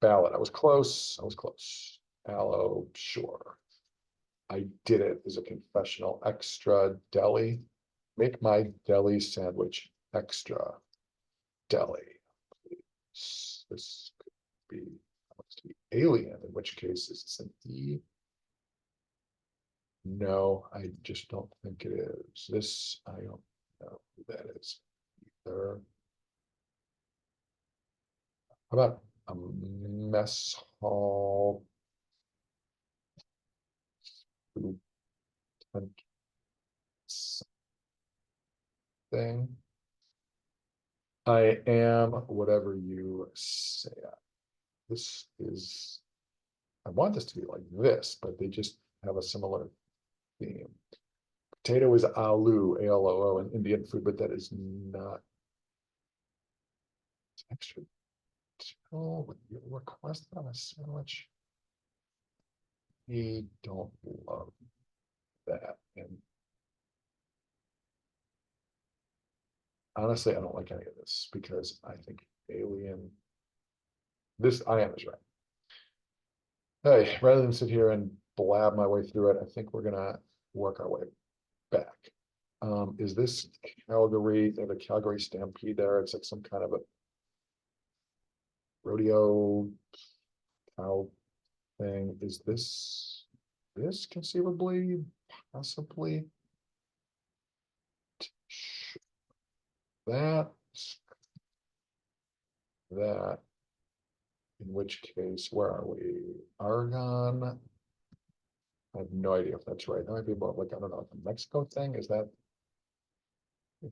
Ballad. I was close. I was close. Aloe, sure. I did it as a confessional. Extra deli. Make my deli sandwich extra deli. This could be, to be alien, in which case is this an E? No, I just don't think it is. This, I don't know who that is either. How about a mess hall food thing? I am whatever you say. This is, I want this to be like this, but they just have a similar theme. Potato is aloo, A-L-O-O, an Indian food, but that is not extra. Oh, with your request on a sandwich. We don't love that. And honestly, I don't like any of this because I think alien, this I am is right. Hey, rather than sit here and blab my way through it, I think we're gonna work our way back. Is this Calgary? They have a Calgary Stampede there. It's like some kind of a rodeo cow thing. Is this conceivably, possibly that, that, in which case, where are we? Argon. I have no idea if that's right. That might be about like, I don't know, the Mexico thing. Is that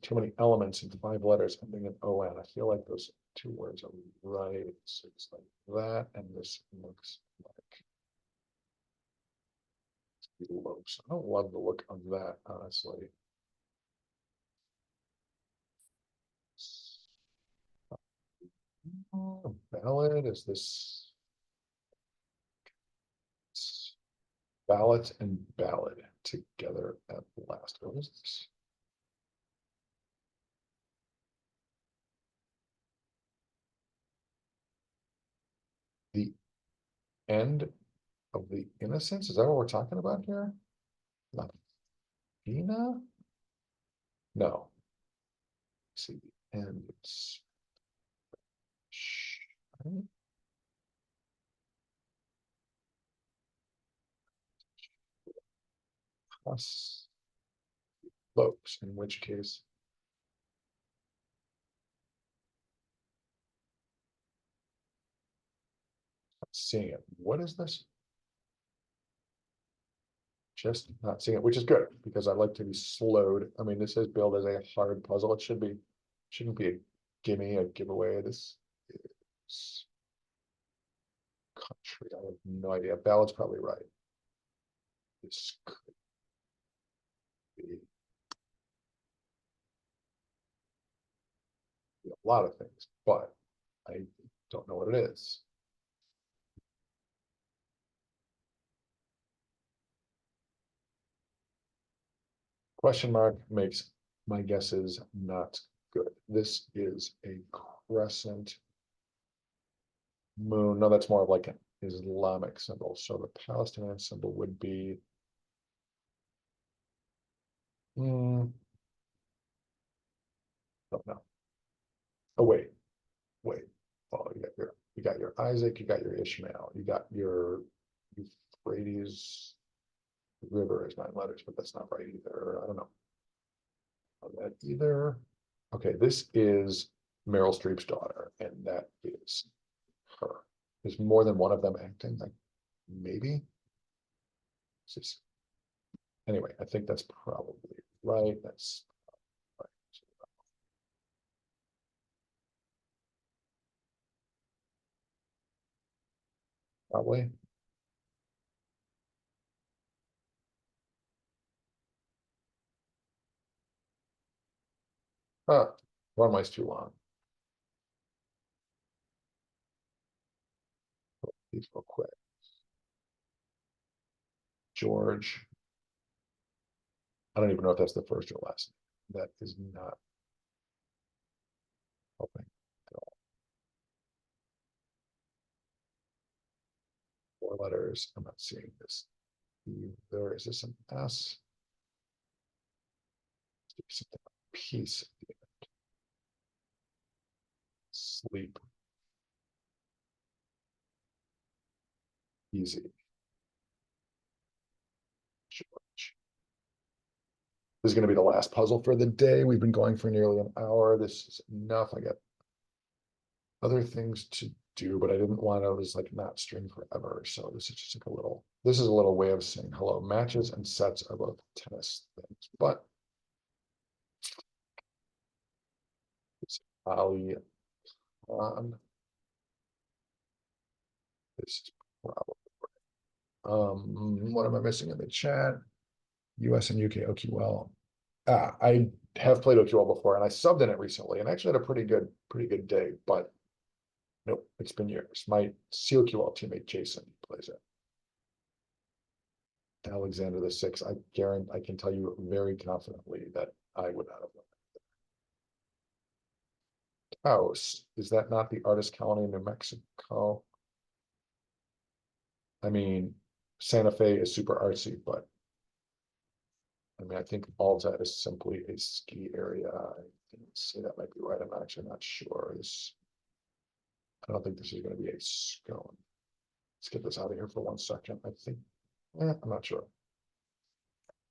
too many elements in 5 letters ending in O-N? I feel like those 2 words are right. So it's like that, and this looks like lopes. I don't love the look of that, honestly. Ballad, is this ballot and ballad together at last? What is this? The end of the innocence? Is that what we're talking about here? Latina? No. See the end. It's us folks, in which case I'm seeing it. What is this? Just not seeing it, which is good because I like to be slowed. I mean, this is billed as a hard puzzle. It should be, shouldn't be a gimme, a giveaway. This is country. I have no idea. Ballad's probably right. This could be a lot of things, but I don't know what it is. Question mark makes my guesses not good. This is a crescent Moon, no, that's more of like an Islamic symbol. So the Palestinian symbol would be. Hmm, don't know. Oh, wait. Oh, you got your Isaac, you got your Ishmael, you got your Euphrates River is 9 letters, but that's not right either. I don't know. That either. Okay, this is Meryl Streep's daughter, and that is her. There's more than one of them acting, like maybe. Anyway, I think that's probably right. That's right. Probably. Runway's too long. These real quick. George. I don't even know if that's the first or last. That is not helping at all. 4 letters. I'm not seeing this. There is this an S. Something peace. Sleep. Easy. George. This is going to be the last puzzle for the day. We've been going for nearly an hour. This is enough. I got other things to do, but I didn't want to just like not stream forever. So this is just like a little, this is a little way of saying hello. Matches and sets are both tennis things, but it's Ali on. This is probably, what am I missing in the chat? US and UK OQL. I have played OQL before and I subbed in it recently and actually had a pretty good day, but nope, it's been years. My COQL teammate Jason plays it. Alexander the Sixth. I guarantee I can tell you very confidently that I would not have won. Taos, is that not the artist colony in New Mexico? I mean, Santa Fe is super artsy, but I mean, I think Alta is simply a ski area. I say that might be right. I'm actually not sure. I don't think this is going to be a scone. Let's get this out of here for 1 second. I think, I'm not sure.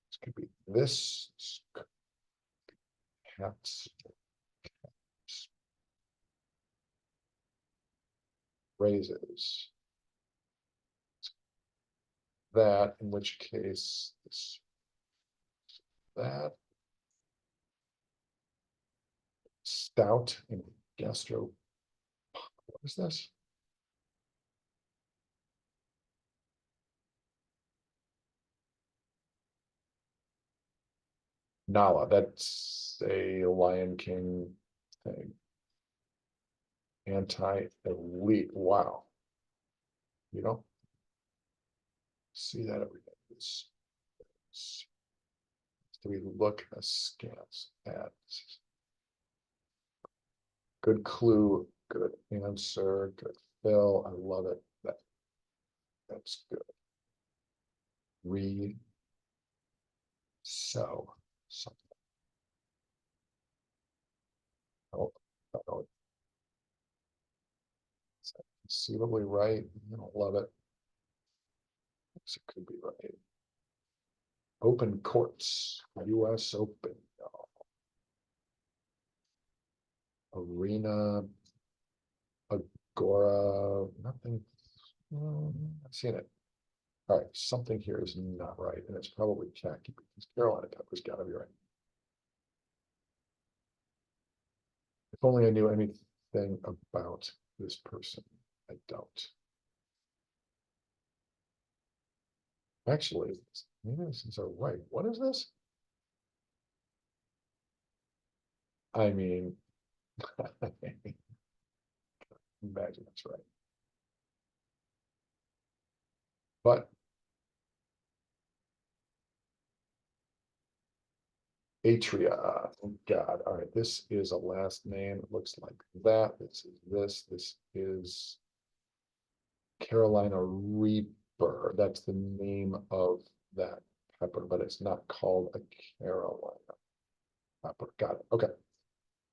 This could be this. Cats, raises. That, in which case, this, that. Stout and gastro. What is this? Nala, that's a Lion King thing. Anti-elite. Wow. You don't see that every day. Do we look askance at? Good clue, good answer, good fill. I love it. That's good. Re so something. Oh, oh, is that conceivably right? I don't love it. It could be right. Open courts, US Open. Arena, Agora, nothing. I've seen it. All right, something here is not right, and it's probably khaki because Carolina Pepper's got to be right. If only I knew anything about this person. I don't. Actually, maybe this is right. What is this? I mean, imagine that's right. But Atria, oh God. All right, this is a last name. It looks like that. This is this. This is Carolina Reaper, that's the name of that pepper, but it's not called a Carolina pepper. Got it. Okay.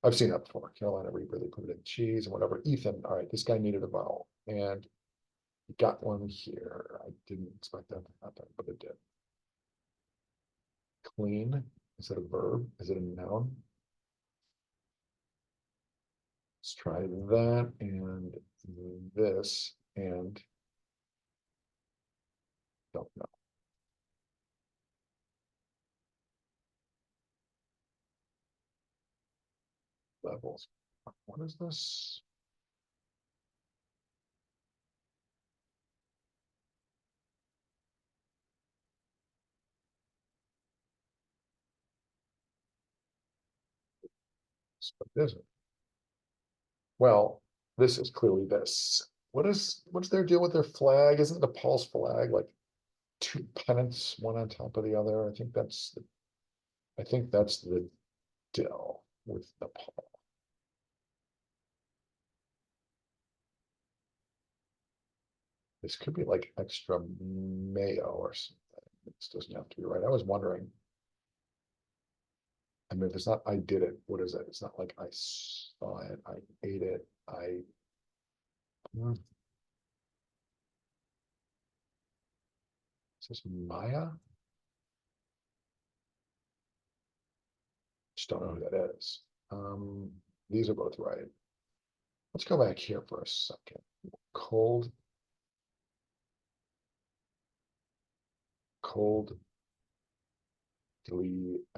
I've seen that before. Carolina Reaper, they put it in cheese and whatever. Ethan, all right, this guy needed a vowel and he got one here. I didn't expect that to happen, but it did. Clean, is it a verb? Is it a noun? Let's try that and this and don't know. Levels. What is this? What is it? Well, this is clearly this. What's their deal with their flag? Isn't Nepal's flag like two pennants, one on top of the other? I think that's the deal with Nepal. This could be like extra mayo or something. This doesn't have to be right. I was wondering. I mean, if it's not I did it, what is it? It's not like I saw it, I ate it, is this Maya? Just don't know who that is. These are both right. Let's go back here for a second. Cold, cold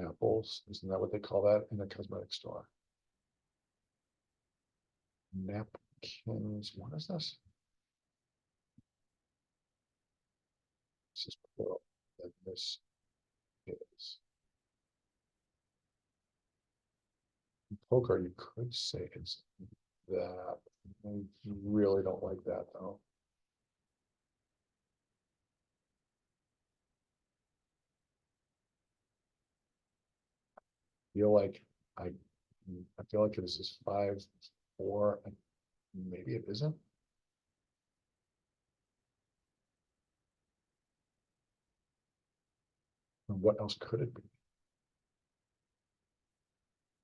apples. Isn't that what they call that in a cosmetic store? Napkins. What is this? This is plural. And this is poker. You could say it's that. I really don't like that though. Feel like I I feel like this is 5-4. Maybe it isn't. What else could it be?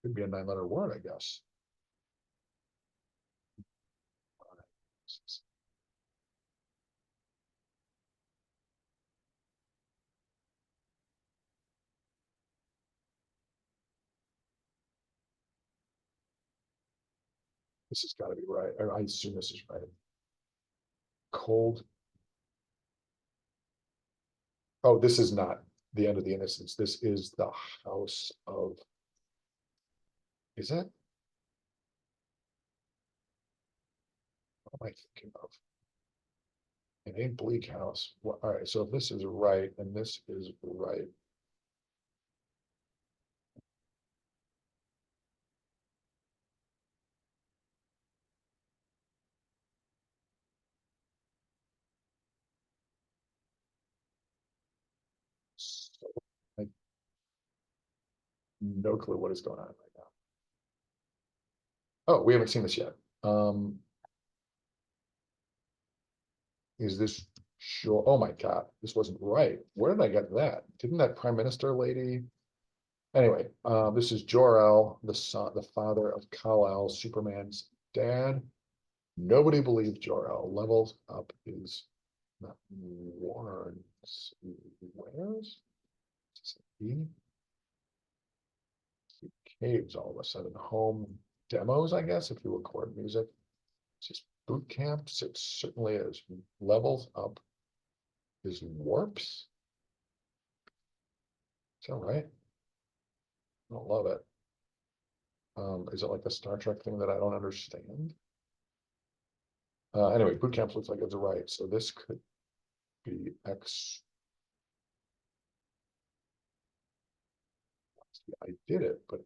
Could be a 9-letter word, I guess. This has got to be right. I assume this is right. Cold. Oh, this is not the end of the innocence. This is the house of. Is it? What am I thinking of? It ain't Bleak House. Well, all right. So if this is right and this is right, so I no clue what is going on right now. Oh, we haven't seen this yet. Is this sure? Oh my God, this wasn't right. Where did I get that? Didn't that prime minister lady? Anyway, this is Jor-El, the son, the father of Kal-El, Superman's dad. Nobody believed Jor-El. Levels up is not Warren's. Where's he? Caves all of a sudden. Home demos, I guess, if you record music. It's just boot camps. It certainly is. Levels up is warps. Is that right? I don't love it. Is it like a Star Trek thing that I don't understand? Anyway, boot camp looks like it's right. So this could be X. I did it, but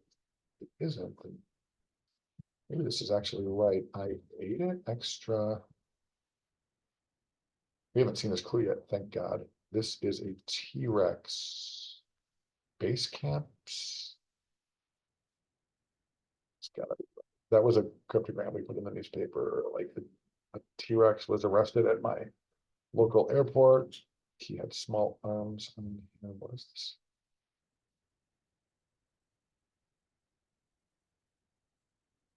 it isn't. And maybe this is actually right. I ate it extra. We haven't seen this clue yet, thank God. This is a T-Rex base camps. It's gotta be. That was a cryptogram we put in the newspaper like A T-Rex was arrested at my local airport. He had small arms. And what is this?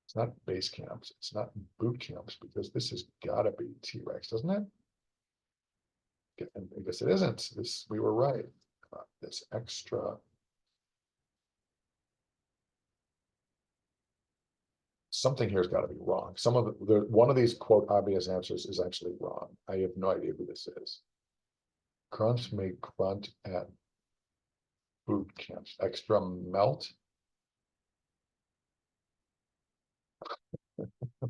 It's not base camps. It's not boot camps because this has got to be T-Rex, doesn't it? And I guess it isn't. This we were right. This extra. Something here's got to be wrong. Some of the one of these quote obvious answers is actually wrong. I have no idea who this is. Grunts may grunt at boot camps. Extra melt.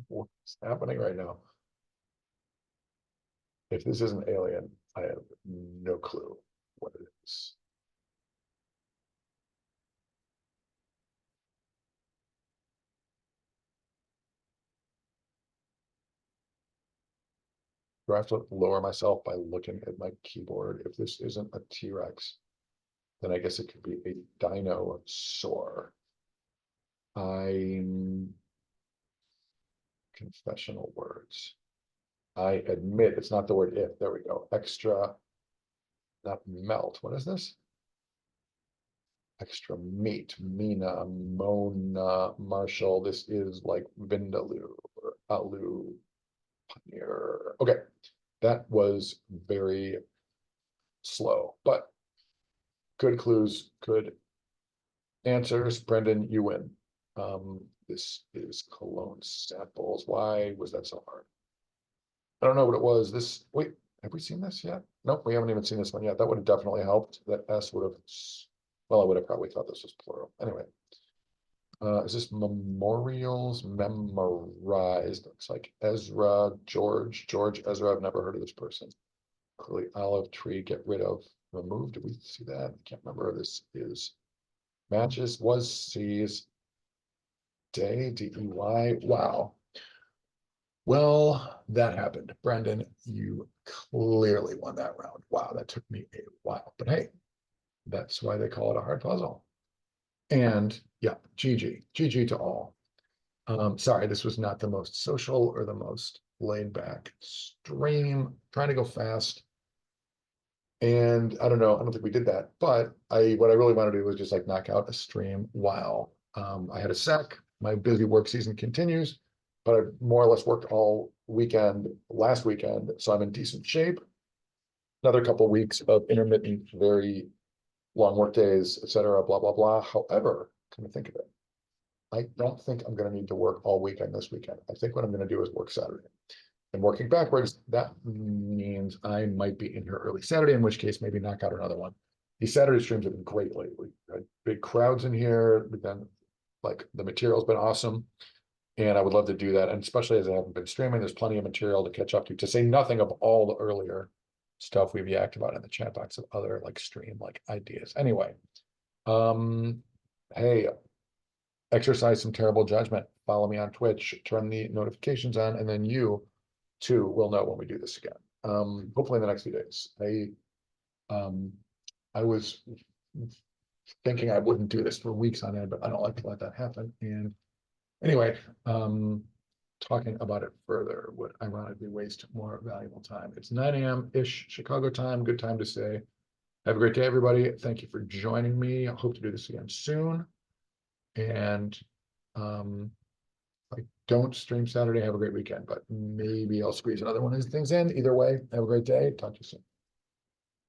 What's happening right now? If this isn't Alien, I have no clue what it is. Do I have to lower myself by looking at my keyboard? If this isn't a T-Rex, then I guess it could be a dinosaur. I'm confessional words. I admit it's not the word if. There we go. Extra, not melt. What is this? Extra meat. Mina, Mona, Marshall. This is like Vindaloo or Alu Paneer. Okay, that was very slow, but good clues, good answers. Brendan, you win. This is cologne samples. Why was that so hard? I don't know what it was. This, wait, have we seen this yet? Nope, we haven't even seen this one yet. That would have definitely helped. That S would have, well, I would have probably thought this was plural. Anyway, is this memorials memorized? Looks like Ezra, George, Ezra. I've never heard of this person. Clearly olive tree, get rid of, remove. Did we see that? I can't remember. This is matches, was, sees, day, DEY. Wow. Well, that happened. Brendan, you clearly won that round. Wow, that took me a while. But hey, that's why they call it a hard puzzle. And yeah, GG to all. Sorry, this was not the most social or the most laid back stream. Trying to go fast. And I don't know, I don't think we did that, but what I really want to do was just like knock out a stream while I had a sec. My busy work season continues, but I more or less worked all weekend last weekend, so I'm in decent shape. Another couple of weeks of intermittent, very long work days, etc. Blah blah blah. However, come to think of it, I don't think I'm going to need to work all weekend this weekend. I think what I'm going to do is work Saturday. And working backwards, that means I might be in here early Saturday, in which case maybe knock out another one. These Saturday streams have been great lately. Had big crowds in here. We've been like the material's been awesome. And I would love to do that. And especially as I haven't been streaming, there's plenty of material to catch up to say nothing of all the earlier stuff we've yacked about in the chat box of other like stream like ideas. Anyway, hey, exercise some terrible judgment. Follow me on Twitch, turn the notifications on, and then you too will know when we do this again. Hopefully in the next few days. I was thinking I wouldn't do this for weeks on end, but I don't like to let that happen. And anyway, talking about it further would ironically waste more valuable time. It's 9 a.m.-ish Chicago time. Good time to say, have a great day, everybody. Thank you for joining me. I hope to do this again soon. And I don't stream Saturday. Have a great weekend, but maybe I'll squeeze another one of these things in. Either way, have a great day. Talk to you soon.